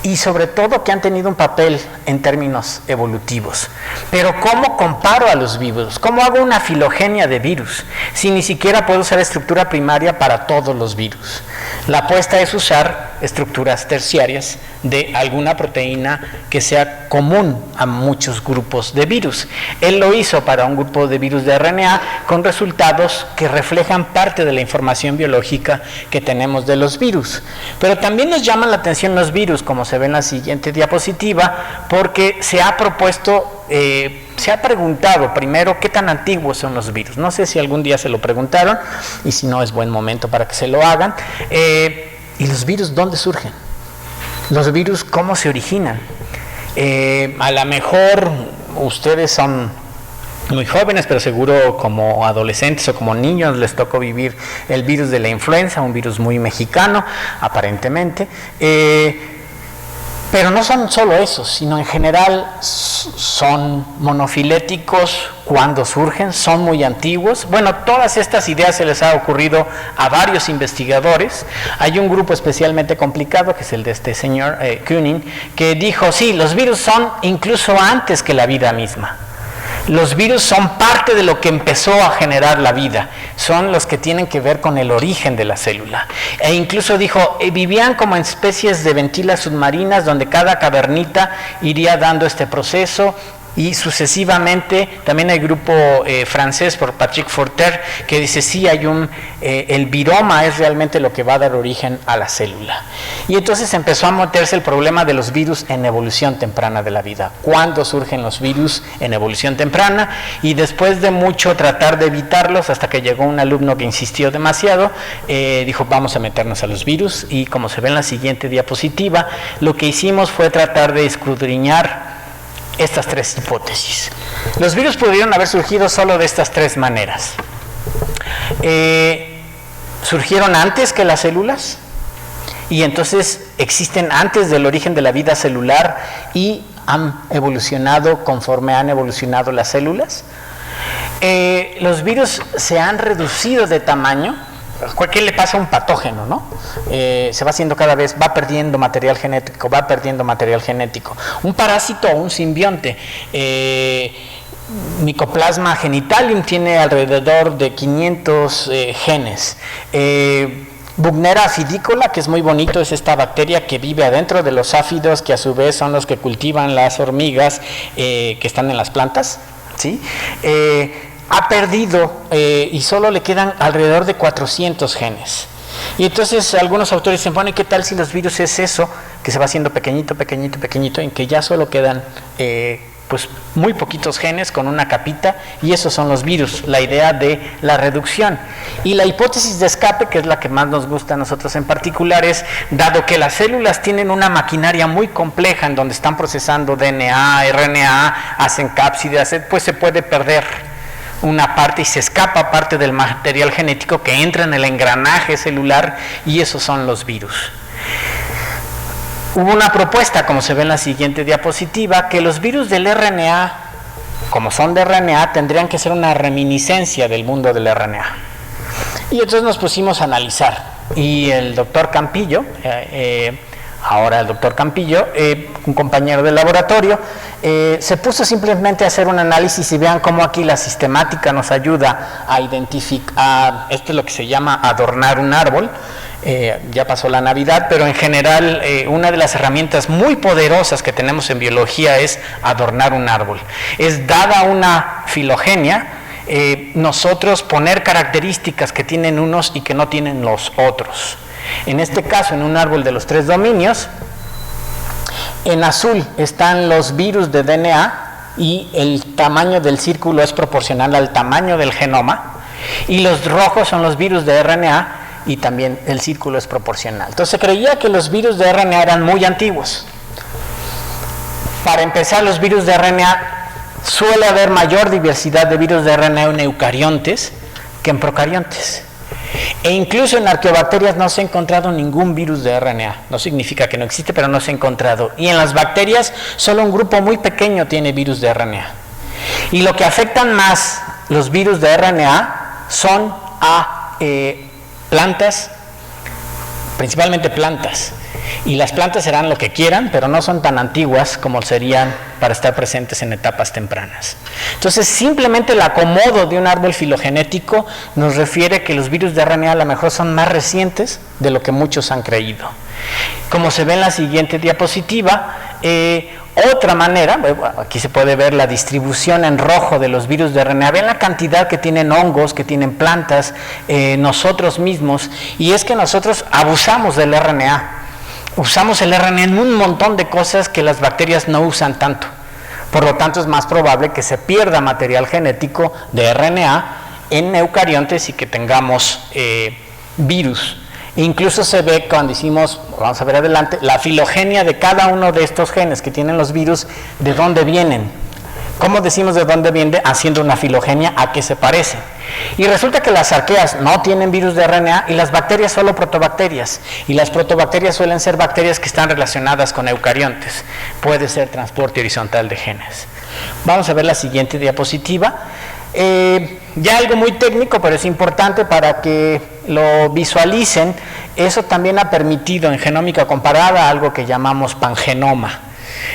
Y sobre todo que han tenido un papel en términos evolutivos. Pero ¿cómo comparo a los virus? ¿Cómo hago una filogenia de virus si ni siquiera puedo usar estructura primaria para todos los virus? La apuesta es usar estructuras terciarias de alguna proteína que sea común a muchos grupos de virus. Él lo hizo para un grupo de virus de RNA con resultados que reflejan parte de la información biológica que tenemos de los virus. Pero también nos llaman la atención los virus, como se ve en la siguiente diapositiva, porque se ha propuesto, se ha preguntado primero qué tan antiguos son los virus. No sé si algún día se lo preguntaron, y si no es buen momento para que se lo hagan. ¿Y los virus dónde surgen? ¿Los virus cómo se originan? A lo mejor ustedes son muy jóvenes, pero seguro como adolescentes o como niños les tocó vivir el virus de la influenza, un virus muy mexicano, aparentemente. Pero no son solo esos, sino en general son monofiléticos cuando surgen, son muy antiguos. Bueno, todas estas ideas se les ha ocurrido a varios investigadores. Hay un grupo especialmente complicado, que es el de este señor Kunin, que dijo, sí, los virus son incluso antes que la vida misma. Los virus son parte de lo que empezó a generar la vida, son los que tienen que ver con el origen de la célula. E incluso dijo, vivían como en especies de ventilas submarinas donde cada cavernita iría dando este proceso, y sucesivamente. También hay grupo francés por Patrick Forter que dice sí, hay el viroma es realmente lo que va a dar origen a la célula. Y entonces empezó a meterse el problema de los virus en evolución temprana de la vida. ¿Cuándo surgen los virus en evolución temprana? Y después de mucho tratar de evitarlos, hasta que llegó un alumno que insistió demasiado, dijo vamos a meternos a los virus, y como se ve en la siguiente diapositiva, lo que hicimos fue tratar de escudriñar estas tres hipótesis. Los virus pudieron haber surgido solo de estas tres maneras. Surgieron antes que las células, y entonces existen antes del origen de la vida celular, y han evolucionado conforme han evolucionado las células. Los virus se han reducido de tamaño. ¿Qué le pasa a un patógeno, no? Se va haciendo cada vez, va perdiendo material genético. Un parásito o un simbionte, Mycoplasma genitalium, tiene alrededor de 500 genes. Bucnera afidicola, que es muy bonito, es esta bacteria que vive adentro de los áfidos, que a su vez son los que cultivan las hormigas que están en las plantas, ¿sí? Ha perdido y solo le quedan alrededor de 400 genes. Y entonces algunos autores dicen, bueno, ¿y qué tal si los virus es eso, que se va haciendo pequeñito, en que ya solo quedan pues muy poquitos genes con una capita, y esos son los virus, la idea de la reducción. Y la hipótesis de escape, que es la que más nos gusta a nosotros en particular, es, dado que las células tienen una maquinaria muy compleja en donde están procesando DNA, RNA, hacen cápsidas, pues se puede perder una parte y se escapa parte del material genético que entra en el engranaje celular, y esos son los virus. Hubo una propuesta, como se ve en la siguiente diapositiva, que los virus del RNA, como son de RNA, tendrían que ser una reminiscencia del mundo del RNA. Y entonces nos pusimos a analizar, y el doctor Campillo, un compañero del laboratorio, se puso simplemente a hacer un análisis, y vean cómo aquí la sistemática nos ayuda a identificar, esto es lo que se llama adornar un árbol. Ya pasó la Navidad, pero en general una de las herramientas muy poderosas que tenemos en biología es adornar un árbol. Es, dada una filogenia, nosotros poner características que tienen unos y que no tienen los otros. En este caso, en un árbol de los 3 dominios, en azul están los virus de DNA, y el tamaño del círculo es proporcional al tamaño del genoma, y los rojos son los virus de RNA, y también el círculo es proporcional. Entonces se creía que los virus de RNA eran muy antiguos. Para empezar, los virus de RNA, suele haber mayor diversidad de virus de RNA en eucariontes que en procariontes. E incluso en arqueobacterias no se ha encontrado ningún virus de RNA. No significa que no existe, pero no se ha encontrado. Y en las bacterias, solo un grupo muy pequeño tiene virus de RNA. Y lo que afectan más los virus de RNA son a plantas, principalmente plantas, y las plantas serán lo que quieran, pero no son tan antiguas como serían para estar presentes en etapas tempranas. Entonces, simplemente el acomodo de un árbol filogenético nos refiere que los virus de RNA a lo mejor son más recientes de lo que muchos han creído. Como se ve en la siguiente diapositiva, otra manera, aquí se puede ver la distribución en rojo de los virus de RNA. Ven la cantidad que tienen hongos, que tienen plantas, nosotros mismos, y es que nosotros abusamos del RNA. Usamos el RNA en un montón de cosas que las bacterias no usan tanto. Por lo tanto, es más probable que se pierda material genético de RNA en eucariontes y que tengamos virus. Incluso se ve cuando hicimos, vamos a ver adelante, la filogenia de cada uno de estos genes que tienen los virus, de dónde vienen. ¿Cómo decimos de dónde viene? Haciendo una filogenia, a qué se parece. Y resulta que las arqueas no tienen virus de RNA y las bacterias solo protobacterias. Y las protobacterias suelen ser bacterias que están relacionadas con eucariontes. Puede ser transporte horizontal de genes. Vamos a ver la siguiente diapositiva. Ya algo muy técnico, pero es importante para que lo visualicen. Eso también ha permitido en genómica comparada algo que llamamos pangenoma,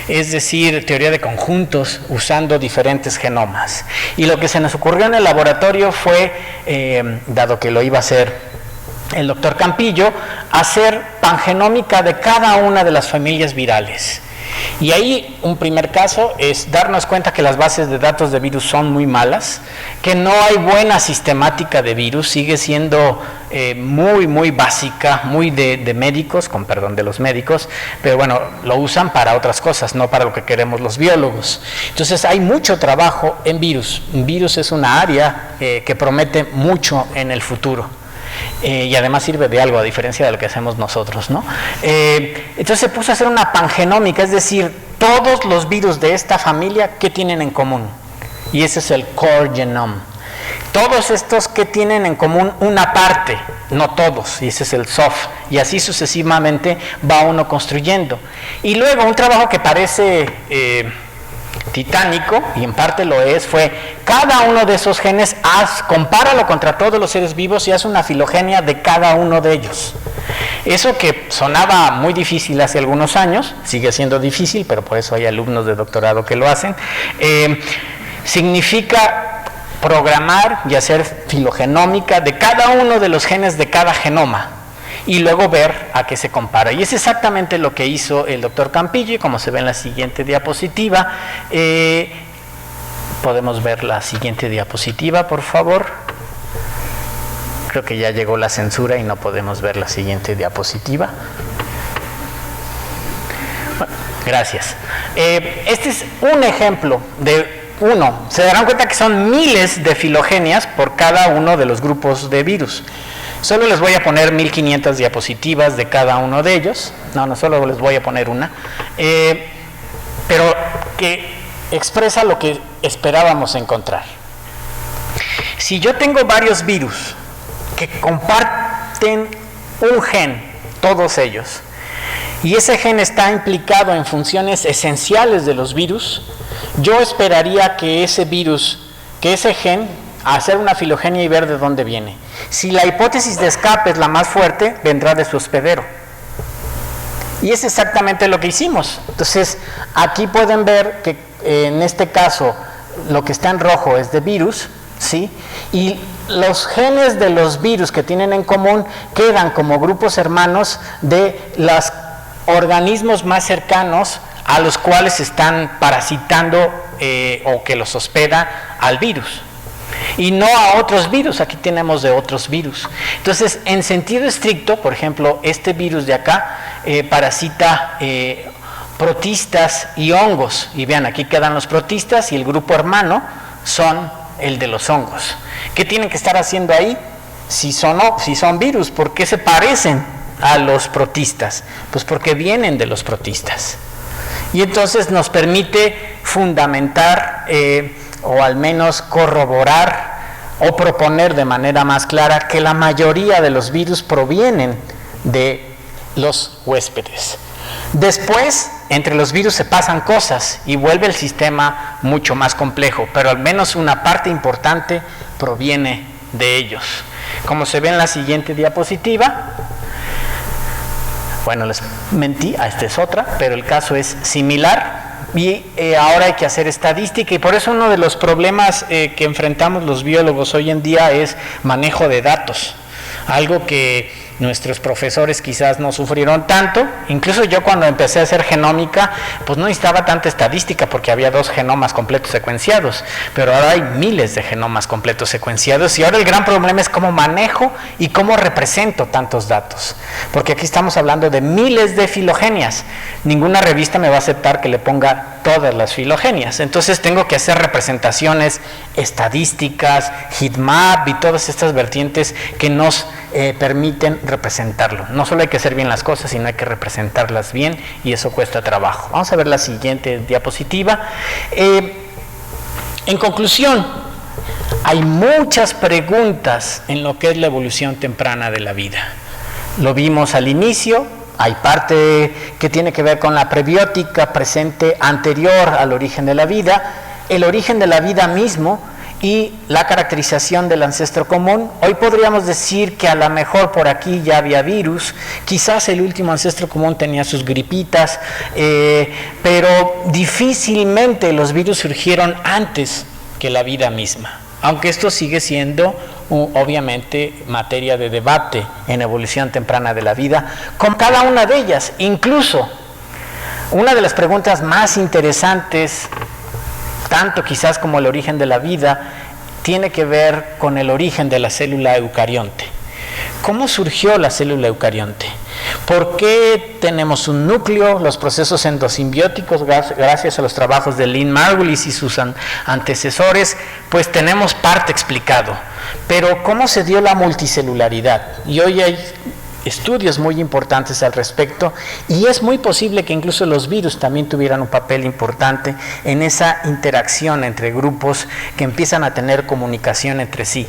es decir, teoría de conjuntos usando diferentes genomas. Y lo que se nos ocurrió en el laboratorio fue, dado que lo iba a hacer el doctor Campillo, hacer pangenómica de cada una de las familias virales. Y ahí un primer caso es darnos cuenta que las bases de datos de virus son muy malas, que no hay buena sistemática de virus, sigue siendo muy básica, muy de médicos, con perdón de los médicos, pero bueno, lo usan para otras cosas, no para lo que queremos los biólogos. Entonces hay mucho trabajo en virus. Virus es una área que promete mucho en el futuro. Y además sirve de algo, a diferencia de lo que hacemos nosotros, ¿no? Entonces se puso a hacer una pangenómica, es decir, todos los virus de esta familia, ¿qué tienen en común? Y ese es el core genome. Todos estos que tienen en común una parte, no todos, y ese es el soft, y así sucesivamente va uno construyendo. Y luego un trabajo que parece titánico, y en parte lo es, fue cada uno de esos genes, compáralo contra todos los seres vivos y haz una filogenia de cada uno de ellos. Eso que sonaba muy difícil hace algunos años, sigue siendo difícil, pero por eso hay alumnos de doctorado que lo hacen, significa programar y hacer filogenómica de cada uno de los genes de cada genoma y luego ver a qué se compara. Y es exactamente lo que hizo el doctor Campillo, como se ve en la siguiente diapositiva. Podemos ver la siguiente diapositiva, por favor. Creo que ya llegó la censura y no podemos ver la siguiente diapositiva. Bueno, gracias. Este es un ejemplo de se darán cuenta que son miles de filogenias por cada uno de los grupos de virus. Solo les voy a poner 1500 diapositivas de cada uno de ellos. No, solo les voy a poner una. Pero que expresa lo que esperábamos encontrar. Si yo tengo varios virus que comparten un gen, todos ellos, y ese gen está implicado en funciones esenciales de los virus, yo esperaría que ese gen, hacer una filogenia y ver de dónde viene. Si la hipótesis de escape es la más fuerte, vendrá de su hospedero. Y es exactamente lo que hicimos. Entonces, aquí pueden ver que en este caso lo que está en rojo es de virus, ¿sí? Y los genes de los virus que tienen en común quedan como grupos hermanos de los organismos más cercanos a los cuales están parasitando o que los hospeda al virus. Y no a otros virus, aquí tenemos de otros virus. Entonces, en sentido estricto, por ejemplo, este virus de acá parasita protistas y hongos. Y vean, aquí quedan los protistas y el grupo hermano son el de los hongos. ¿Qué tienen que estar haciendo ahí? Si son virus, ¿por qué se parecen a los protistas? Pues porque vienen de los protistas. Y entonces nos permite fundamentar o al menos corroborar o proponer de manera más clara que la mayoría de los virus provienen de los huéspedes. Después, entre los virus se pasan cosas y vuelve el sistema mucho más complejo, pero al menos una parte importante proviene de ellos. Como se ve en la siguiente diapositiva, bueno, les mentí, esta es otra, pero el caso es similar. Y ahora hay que hacer estadística, y por eso uno de los problemas que enfrentamos los biólogos hoy en día es manejo de datos, algo que nuestros profesores quizás no sufrieron tanto. Incluso yo, cuando empecé a hacer genómica, pues no necesitaba tanta estadística porque había 2 genomas completos secuenciados, pero ahora hay miles de genomas completos secuenciados, y ahora el gran problema es cómo manejo y cómo represento tantos datos, porque aquí estamos hablando de miles de filogenias. Ninguna revista me va a aceptar que le ponga todas las filogenias, entonces tengo que hacer representaciones estadísticas, heatmap y todas estas vertientes que nos permiten representarlo. No solo hay que hacer bien las cosas, sino hay que representarlas bien, y eso cuesta trabajo. Vamos a ver la siguiente diapositiva. En conclusión, hay muchas preguntas en lo que es la evolución temprana de la vida. Lo vimos al inicio. Hay parte que tiene que ver con la prebiótica presente anterior al origen de la vida, el origen de la vida mismo y la caracterización del ancestro común. Hoy podríamos decir que a lo mejor por aquí ya había virus, quizás el último ancestro común tenía sus gripitas, pero difícilmente los virus surgieron antes que la vida misma, aunque esto sigue siendo obviamente materia de debate en evolución temprana de la vida, con cada una de ellas. Incluso una de las preguntas más interesantes, tanto quizás como el origen de la vida, tiene que ver con el origen de la célula eucarionte. ¿Cómo surgió la célula eucarionte? ¿Por qué tenemos un núcleo? Los procesos endosimbióticos, gracias a los trabajos de Lynn Margulis y sus antecesores, pues tenemos parte explicado. Pero ¿cómo se dio la multicelularidad? Y hoy hay estudios muy importantes al respecto, y es muy posible que incluso los virus también tuvieran un papel importante en esa interacción entre grupos que empiezan a tener comunicación entre sí.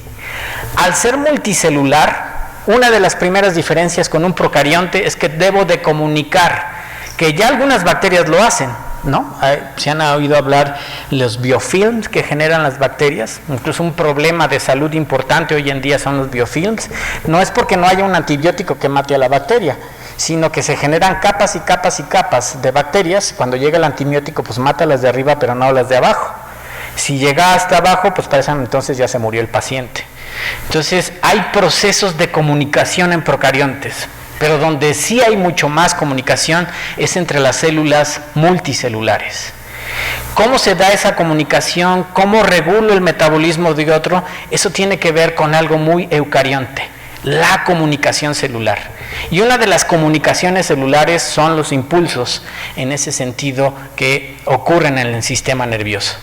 Al ser multicelular, una de las primeras diferencias con un procarionte es que debo de comunicar, que ya algunas bacterias lo hacen, ¿no? Se han oído hablar los biofilms que generan las bacterias. Incluso un problema de salud importante hoy en día son los biofilms. No es porque no haya un antibiótico que mate a la bacteria, sino que se generan capas y capas y capas de bacterias. Cuando llega el antibiótico, pues mata las de arriba, pero no las de abajo. Si llega hasta abajo, pues para eso entonces ya se murió el paciente. Entonces hay procesos de comunicación en procariontes, pero donde sí hay mucho más comunicación es entre las células multicelulares. ¿Cómo se da esa comunicación? ¿Cómo regulo el metabolismo de otro? Eso tiene que ver con algo muy eucarionte, la comunicación celular. Y una de las comunicaciones celulares son los impulsos, en ese sentido, que ocurren en el sistema nervioso.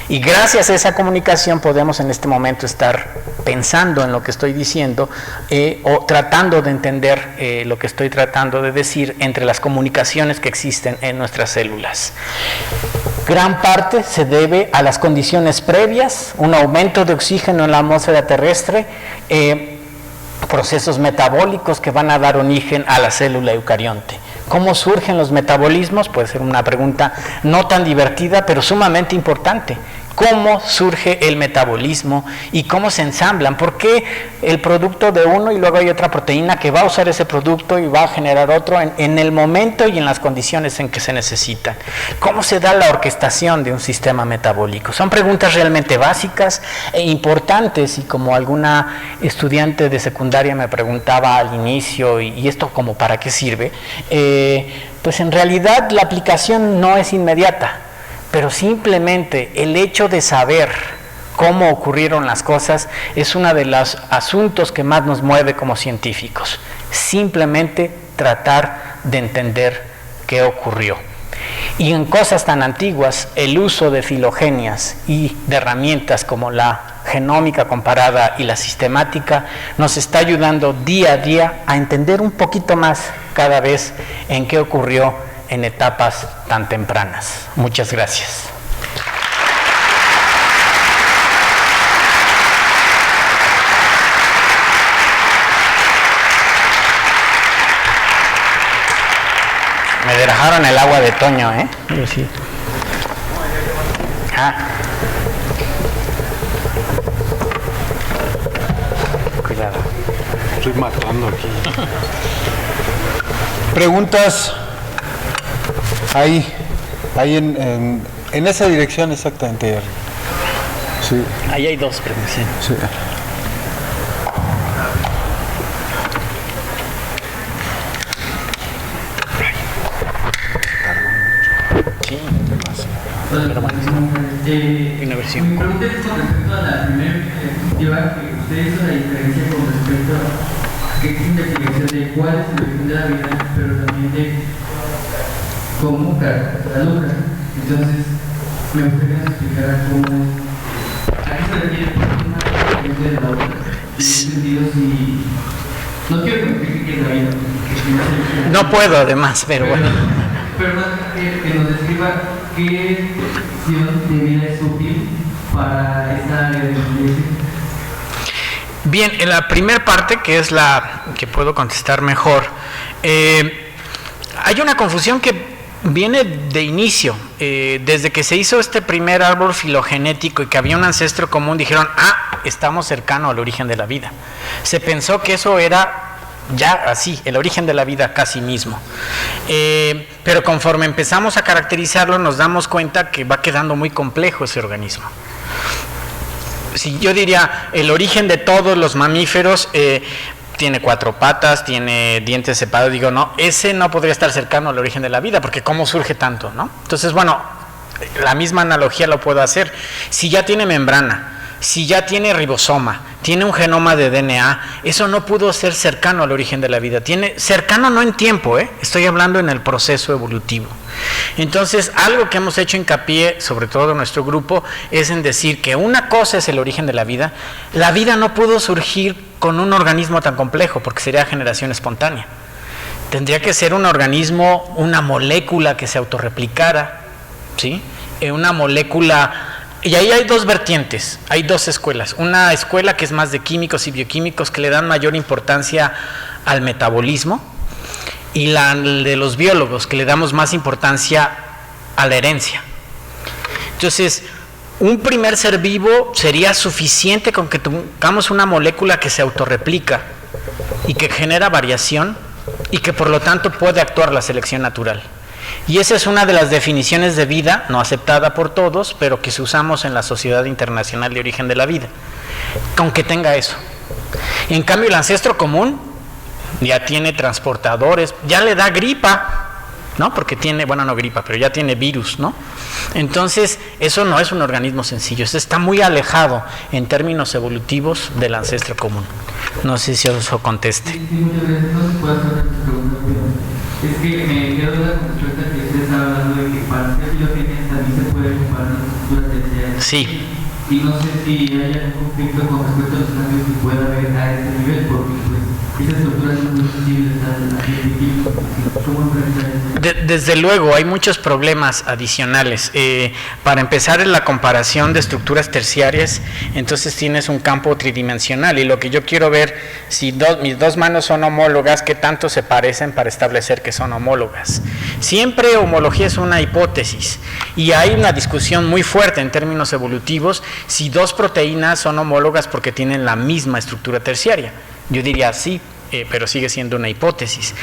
Y gracias a esa comunicación podemos en este momento estar pensando en lo que estoy diciendo o tratando de entender lo que estoy tratando de decir entre las comunicaciones que existen en nuestras células. Gran parte se debe a las condiciones previas, un aumento de oxígeno en la atmósfera terrestre, procesos metabólicos que van a dar origen a la célula eucarionte. ¿Cómo surgen los metabolismos? Puede ser una pregunta no tan divertida, pero sumamente importante. ¿Cómo surge el metabolismo y cómo se ensamblan? ¿Por qué el producto de uno y luego hay otra proteína que va a usar ese producto y va a generar otro en el momento y en las condiciones en que se necesitan? ¿Cómo se da la orquestación de un sistema metabólico? Son preguntas realmente básicas e importantes, y como alguna estudiante de secundaria me preguntaba al inicio, ¿y esto como para qué sirve? Pues en realidad la aplicación no es inmediata, pero simplemente el hecho de saber cómo ocurrieron las cosas es uno de los asuntos que más nos mueve como científicos. Simplemente tratar de entender qué ocurrió. Y en cosas tan antiguas, el uso de filogenias y de herramientas como la genómica comparada y la sistemática nos está ayudando día a día a entender un poquito más cada vez en qué ocurrió en etapas tan tempranas. Muchas gracias. Me dejaron el agua de Toño, ¿eh? Sí. Cuidado. Estoy matando aquí. Preguntas ahí en esa dirección exactamente. Sí. Ahí hay dos preguntas. Sí. Pero bueno, una versión. Mi pregunta es con respecto a la primera diapositiva, que usted hizo la diferencia con respecto a qué investigación de cuál es el origen de la vida, pero también de cómo la lucra. Entonces, me gustaría que nos explicara cómo, a qué se refiere una diferencia de la otra. En ese sentido, si no quiero que me explique qué es la vida. No puedo, además, pero bueno. Pero que nos describa qué función de vida es útil para esta área de investigación. Bien, en la primera parte, que es la que puedo contestar mejor, hay una confusión que viene de inicio. Desde que se hizo este primer árbol filogenético y que había un ancestro común, dijeron, estamos cercanos al origen de la vida. Se pensó que eso era ya así, el origen de la vida casi mismo. Pero conforme empezamos a caracterizarlo, nos damos cuenta que va quedando muy complejo ese organismo. Si yo diría, el origen de todos los mamíferos tiene 4 patas, tiene dientes separados, digo, no, ese no podría estar cercano al origen de la vida, porque ¿cómo surge tanto, no? Entonces, bueno, la misma analogía lo puedo hacer. Si ya tiene membrana, si ya tiene ribosoma, tiene un genoma de DNA, eso no pudo ser cercano al origen de la vida. Cercano no en tiempo, estoy hablando en el proceso evolutivo. Entonces, algo que hemos hecho hincapié, sobre todo en nuestro grupo, es en decir que una cosa es el origen de la vida. La vida no pudo surgir con un organismo tan complejo, porque sería generación espontánea. Tendría que ser un organismo, una molécula que se autorreplicara, ¿sí? Una molécula. Y ahí hay dos vertientes, hay dos escuelas. Una escuela que es más de químicos y bioquímicos, que le dan mayor importancia al metabolismo, y la de los biólogos, que le damos más importancia a la herencia. Entonces, un primer ser vivo sería suficiente con que tengamos una molécula que se autorreplica y que genera variación y que por lo tanto puede actuar la selección natural. Y esa es una de las definiciones de vida, no aceptada por todos, pero que usamos en la Sociedad Internacional de Origen de la Vida, con que tenga eso. Y en cambio el ancestro común ya tiene transportadores, ya le da gripa, ¿no? Porque tiene, bueno, no gripa, pero ya tiene virus, ¿no? Entonces, eso no es un organismo sencillo, eso está muy alejado en términos evolutivos del ancestro común. No sé si eso conteste. Sí, muchas veces no se puede hacer esta pregunta, pero es que me quedo duda con respecto a que usted estaba hablando de que para hacer filogenia también se puede comparar la estructura terciaria. Sí. Y no sé si hay algún conflicto con respecto a los cambios que pueda haber a ese nivel, porque pues esas estructuras son muy sensibles a la genética. ¿Cómo enfrentar eso? Desde luego, hay muchos problemas adicionales. Para empezar, en la comparación de estructuras terciarias, entonces tienes un campo tridimensional, y lo que yo quiero ver, si mis dos manos son homólogas, ¿qué tanto se parecen para establecer que son homólogas? Siempre homología es una hipótesis, y hay una discusión muy fuerte en términos evolutivos si dos proteínas son homólogas porque tienen la misma estructura terciaria. Yo diría sí, pero sigue siendo una hipótesis.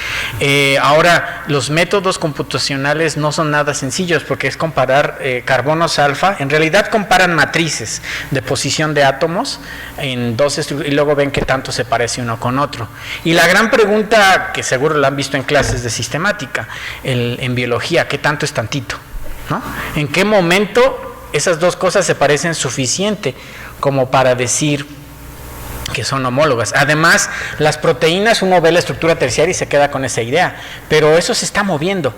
Ahora, los métodos computacionales no son nada sencillos, porque es comparar carbonos alfa. En realidad comparan matrices de posición de átomos en dos estructuras y luego ven qué tanto se parece uno con otro. Y la gran pregunta, que seguro la han visto en clases de sistemática, en biología, ¿qué tanto es tantito? ¿No? ¿En qué momento esas dos cosas se parecen suficiente como para decir que son homólogas? Además, las proteínas, uno ve la estructura terciaria y se queda con esa idea, pero eso se está moviendo,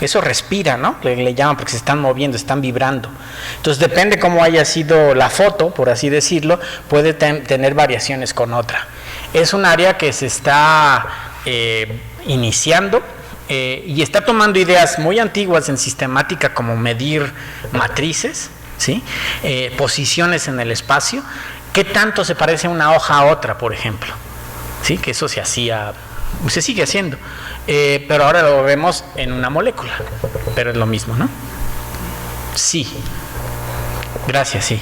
eso respira, ¿no? Le llaman, porque se están moviendo, están vibrando. Entonces, depende cómo haya sido la foto, por así decirlo, puede tener variaciones con otra. Es un área que se está iniciando, y está tomando ideas muy antiguas en sistemática, como medir matrices, ¿sí? Posiciones en el espacio. ¿Qué tanto se parece una hoja a otra, por ejemplo? ¿Sí? Que eso se hacía, se sigue haciendo, pero ahora lo vemos en una molécula, pero es lo mismo, ¿no? Sí. Gracias, sí.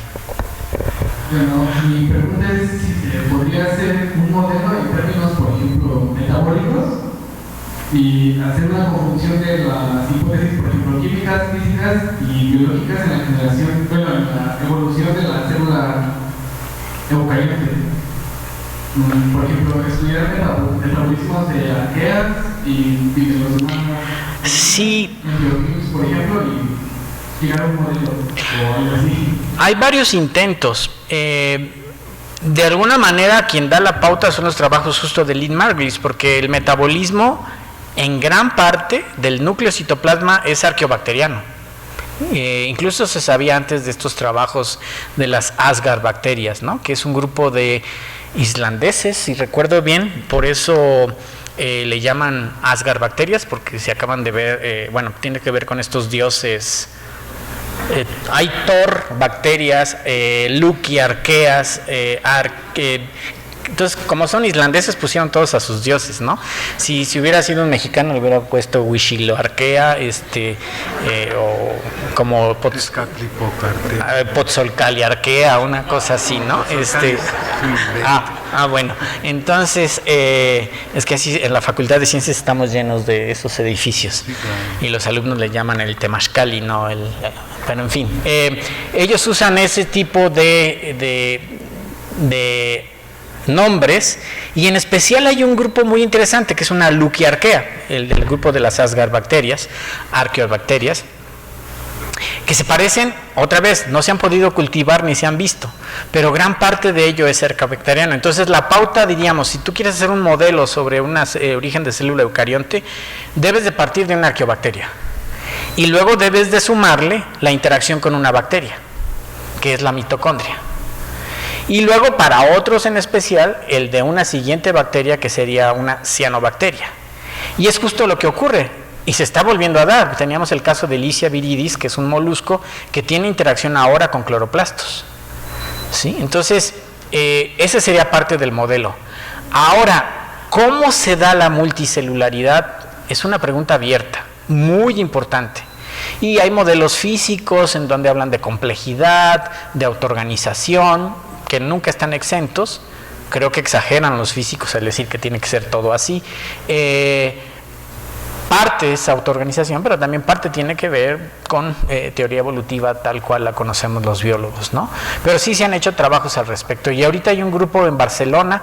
Bueno, mi pregunta es si se podría hacer un modelo en términos, por ejemplo, metabólicos, y hacer una conjunción de las hipótesis, por ejemplo, químicas, físicas y biológicas en la generación, bueno, en la evolución de la célula eucarionte. Por ejemplo, estudiar metabolismos de arqueas y de los humanos. Sí. En bioquímicos, por ejemplo, y llegar a un modelo o algo así. Hay varios intentos. De alguna manera, quien da la pauta son los trabajos justo de Lynn Margulis, porque el metabolismo en gran parte del núcleo citoplasma es arqueobacteriano. Incluso se sabía antes de estos trabajos de las Asgard bacterias, ¿no? Que es un grupo de islandeses, si recuerdo bien, por eso le llaman Asgard bacterias, porque se acaban de ver, bueno, tiene que ver con estos dioses. Hay Thor bacterias, Loki arqueas, entonces, como son islandeses, pusieron todos a sus dioses, ¿no? Si hubiera sido un mexicano, le hubiera puesto Huitziloarquea, o como Potzolcaliarquea, una cosa así, ¿no? Bueno. Entonces, es que así en la Facultad de Ciencias estamos llenos de esos edificios, y los alumnos le llaman el Temazcali, ¿no? Pero en fin, ellos usan ese tipo de nombres, y en especial hay un grupo muy interesante que es una Lukiarquea, el grupo de las Asgard bacterias, arqueobacterias, que se parecen, otra vez, no se han podido cultivar ni se han visto, pero gran parte de ello es cercabacteriano. Entonces la pauta, diríamos, si tú quieres hacer un modelo sobre un origen de célula eucarionte, debes de partir de una arqueobacteria y luego debes de sumarle la interacción con una bacteria, que es la mitocondria. Y luego para otros en especial, el de una siguiente bacteria que sería una cianobacteria. Y es justo lo que ocurre. Y se está volviendo a dar. Teníamos el caso de Lycia viridis, que es un molusco que tiene interacción ahora con cloroplastos. ¿Sí? Entonces, ese sería parte del modelo. Ahora, ¿cómo se da la multicelularidad? Es una pregunta abierta, muy importante. Y hay modelos físicos en donde hablan de complejidad, de autoorganización, que nunca están exentos. Creo que exageran los físicos al decir que tiene que ser todo así. Parte es autoorganización, pero también parte tiene que ver con teoría evolutiva tal cual la conocemos los biólogos, ¿no? Pero sí se han hecho trabajos al respecto. Y ahorita hay un grupo en Barcelona,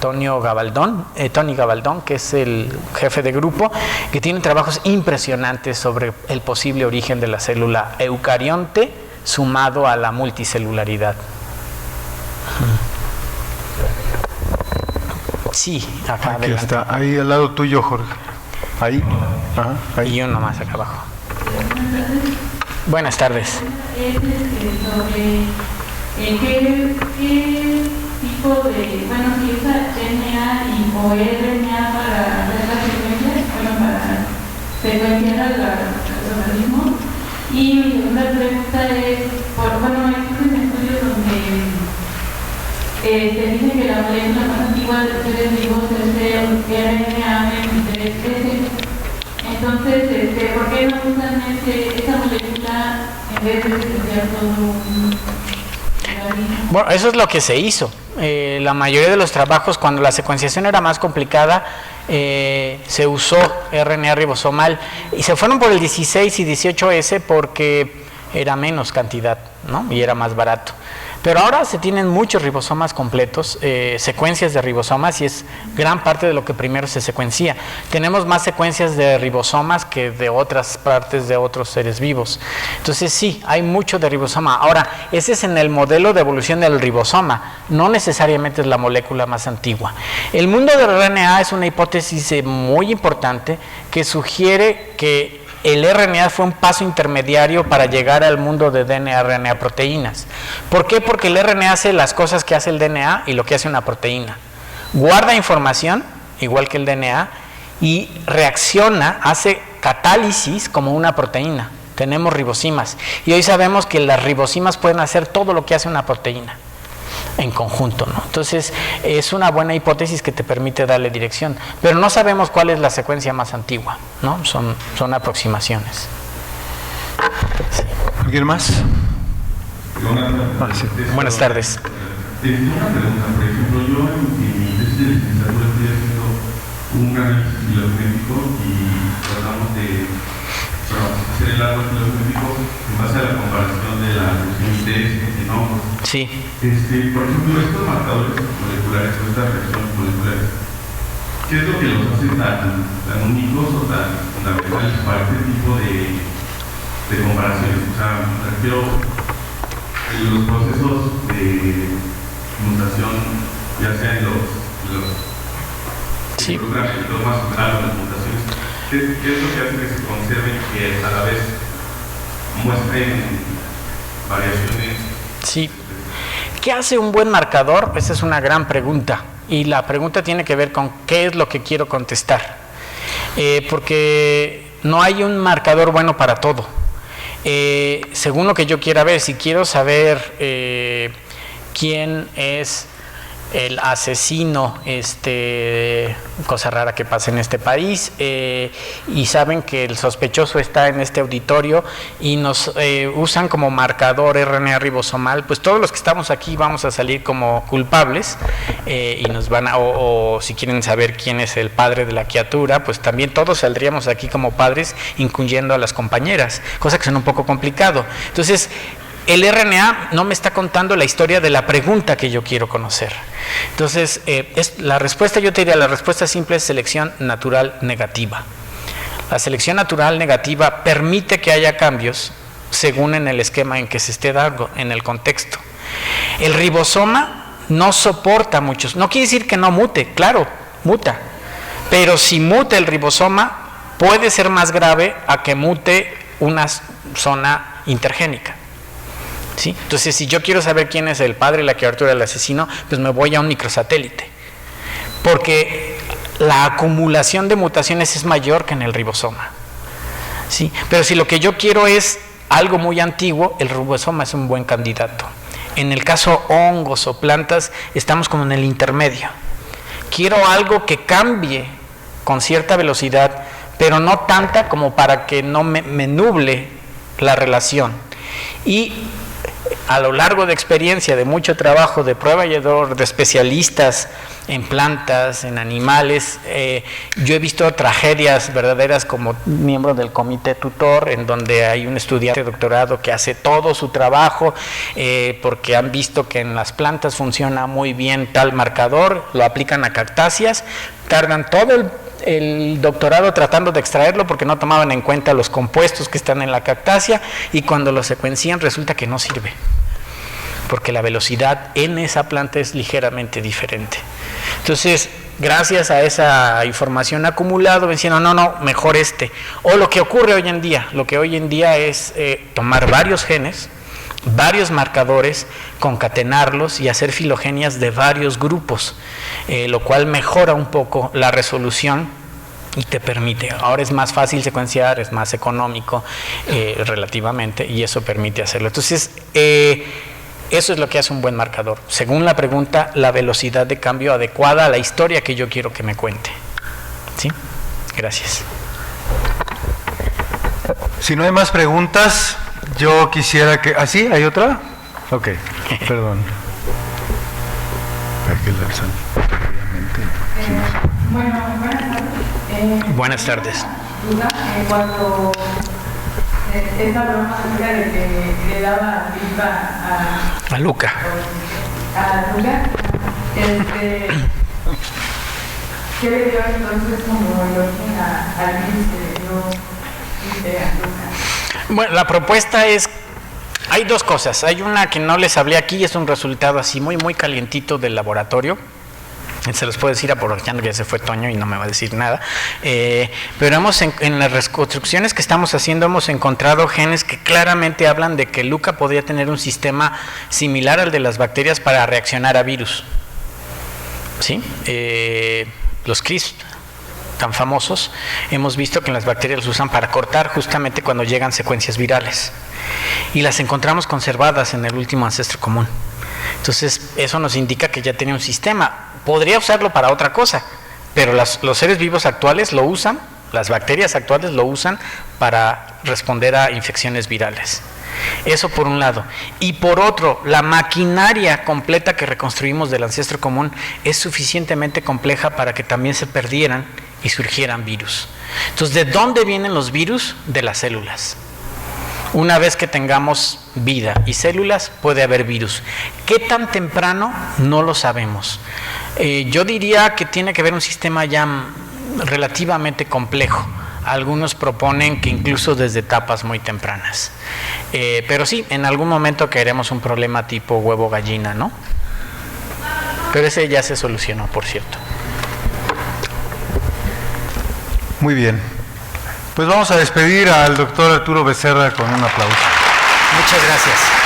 Tony Gabaldón, que es el jefe de grupo, que tiene trabajos impresionantes sobre el posible origen de la célula eucarionte sumado a la multicelularidad. Sí, acá Aquí adelante. está, ahí al lado tuyo, Jorge. Ahí. Ajá, ahí. Y uno más acá abajo. Buenas tardes. Es sobre qué tipo de, bueno, si usa DNA o RNA para hacer las secuencias, bueno, para secuenciar los organismos. Y mi segunda pregunta es, bueno, existen estudios donde se dice que la molécula más antigua de los seres vivos es el RNA 23S. Entonces, ¿por qué no usan esa molécula en vez de secuenciar todo un organismo? Bueno, eso es lo que se hizo. La mayoría de los trabajos, cuando la secuenciación era más complicada, se usó RNA ribosomal y se fueron por el 16 y 18S porque era menos cantidad, ¿no? Y era más barato. Pero ahora se tienen muchos ribosomas completos, secuencias de ribosomas, y es gran parte de lo que primero se secuencia. Tenemos más secuencias de ribosomas que de otras partes de otros seres vivos. Entonces sí, hay mucho de ribosoma. Ahora, ese es en el modelo de evolución del ribosoma, no necesariamente es la molécula más antigua. El mundo del RNA es una hipótesis muy importante que sugiere que el RNA fue un paso intermediario para llegar al mundo de DNA, RNA, proteínas. ¿Por qué? Porque el RNA hace las cosas que hace el DNA y lo que hace una proteína. Guarda información, igual que el DNA, y reacciona, hace catálisis como una proteína. Tenemos ribosimas. Y hoy sabemos que las ribosimas pueden hacer todo lo que hace una proteína en conjunto, ¿no? Entonces es una buena hipótesis que te permite darle dirección, pero no sabemos cuál es la secuencia más antigua, ¿no? Son aproximaciones. Sí. ¿Alguien más? Sí. Buenas tardes. Una pregunta, por ejemplo, yo en mi tesis de licenciatura estoy haciendo un análisis filogenético y tratamos de hacer el árbol filogenético en base a la comparación de la reacción en hongos. Sí. Por ejemplo, estos marcadores moleculares o estas reacciones moleculares, ¿qué es lo que los hace tan únicos o tan fundamentales para este tipo de comparaciones? O sea, me refiero a los procesos de mutación, ya sea en los Sí. más generados, las mutaciones. ¿Qué es lo que hace que se conserven y que a la vez muestren variaciones? Sí. ¿Qué hace un buen marcador? Esa es una gran pregunta. Y la pregunta tiene que ver con qué es lo que quiero contestar. Porque no hay un marcador bueno para todo. Según lo que yo quiera ver, si quiero saber quién es el asesino, cosa rara que pasa en este país, y saben que el sospechoso está en este auditorio y nos usan como marcador RNA ribosomal, pues todos los que estamos aquí vamos a salir como culpables y nos van a, o si quieren saber quién es el padre de la criatura, pues también todos saldríamos aquí como padres, incluyendo a las compañeras, cosa que es un poco complicado. Entonces, el RNA no me está contando la historia de la pregunta que yo quiero conocer. Entonces, la respuesta, yo te diría, la respuesta simple es selección natural negativa. La selección natural negativa permite que haya cambios según en el esquema en que se esté dando, en el contexto. El ribosoma no soporta muchos, no quiere decir que no mute, claro, muta, pero si muta el ribosoma puede ser más grave a que mute una zona intergénica. ¿Sí? Entonces, si yo quiero saber quién es el padre, la criatura del asesino, pues me voy a un microsatélite, porque la acumulación de mutaciones es mayor que en el ribosoma. ¿Sí? Pero si lo que yo quiero es algo muy antiguo, el ribosoma es un buen candidato. En el caso hongos o plantas, estamos como en el intermedio. Quiero algo que cambie con cierta velocidad, pero no tanta como para que no me nuble la relación. Y a lo largo de experiencia, de mucho trabajo, de prueba y error, de especialistas en plantas, en animales, yo he visto tragedias verdaderas como miembro del comité tutor, en donde hay un estudiante de doctorado que hace todo su trabajo, porque han visto que en las plantas funciona muy bien tal marcador, lo aplican a cactáceas, tardan todo el doctorado tratando de extraerlo porque no tomaban en cuenta los compuestos que están en la cactácea, y cuando lo secuencian resulta que no sirve, porque la velocidad en esa planta es ligeramente diferente. Entonces, gracias a esa información acumulada, diciendo, no, mejor este. O lo que ocurre hoy en día, es tomar varios genes, varios marcadores, concatenarlos y hacer filogenias de varios grupos, lo cual mejora un poco la resolución y te permite, ahora es más fácil secuenciar, es más económico relativamente, y eso permite hacerlo. Entonces, eso es lo que hace un buen marcador, según la pregunta, la velocidad de cambio adecuada a la historia que yo quiero que me cuente. ¿Sí? Gracias. Si no hay más preguntas, yo quisiera que... ¿Ah, sí? ¿Hay otra? Ok, perdón. Bueno, buenas tardes. Buenas tardes. Cuando esta broma acerca de que le daba viva A Luca. A Luca, ¿qué le dio entonces como origen al virus que le dio a Luca? Bueno, la propuesta es, hay dos cosas. Hay una que no les hablé aquí, es un resultado así muy calientito del laboratorio. Se los puedo decir aprovechando que ya se fue Toño y no me va a decir nada. Pero en las reconstrucciones que estamos haciendo hemos encontrado genes que claramente hablan de que Luca podría tener un sistema similar al de las bacterias para reaccionar a virus. ¿Sí? Los CRISP, tan famosos, hemos visto que en las bacterias los usan para cortar justamente cuando llegan secuencias virales. Y las encontramos conservadas en el último ancestro común. Entonces, eso nos indica que ya tiene un sistema. Podría usarlo para otra cosa, pero los seres vivos actuales lo usan, las bacterias actuales lo usan para responder a infecciones virales. Eso por un lado. Y por otro, la maquinaria completa que reconstruimos del ancestro común es suficientemente compleja para que también se perdieran y surgieran virus. Entonces, ¿de dónde vienen los virus? De las células. Una vez que tengamos vida y células, puede haber virus. ¿Qué tan temprano? No lo sabemos. Yo diría que tiene que haber un sistema ya relativamente complejo. Algunos proponen que incluso desde etapas muy tempranas. Pero sí, en algún momento caeremos un problema tipo huevo-gallina, ¿no? Pero ese ya se solucionó, por cierto. Muy bien. Pues vamos a despedir al doctor Arturo Becerra con un aplauso. Muchas gracias.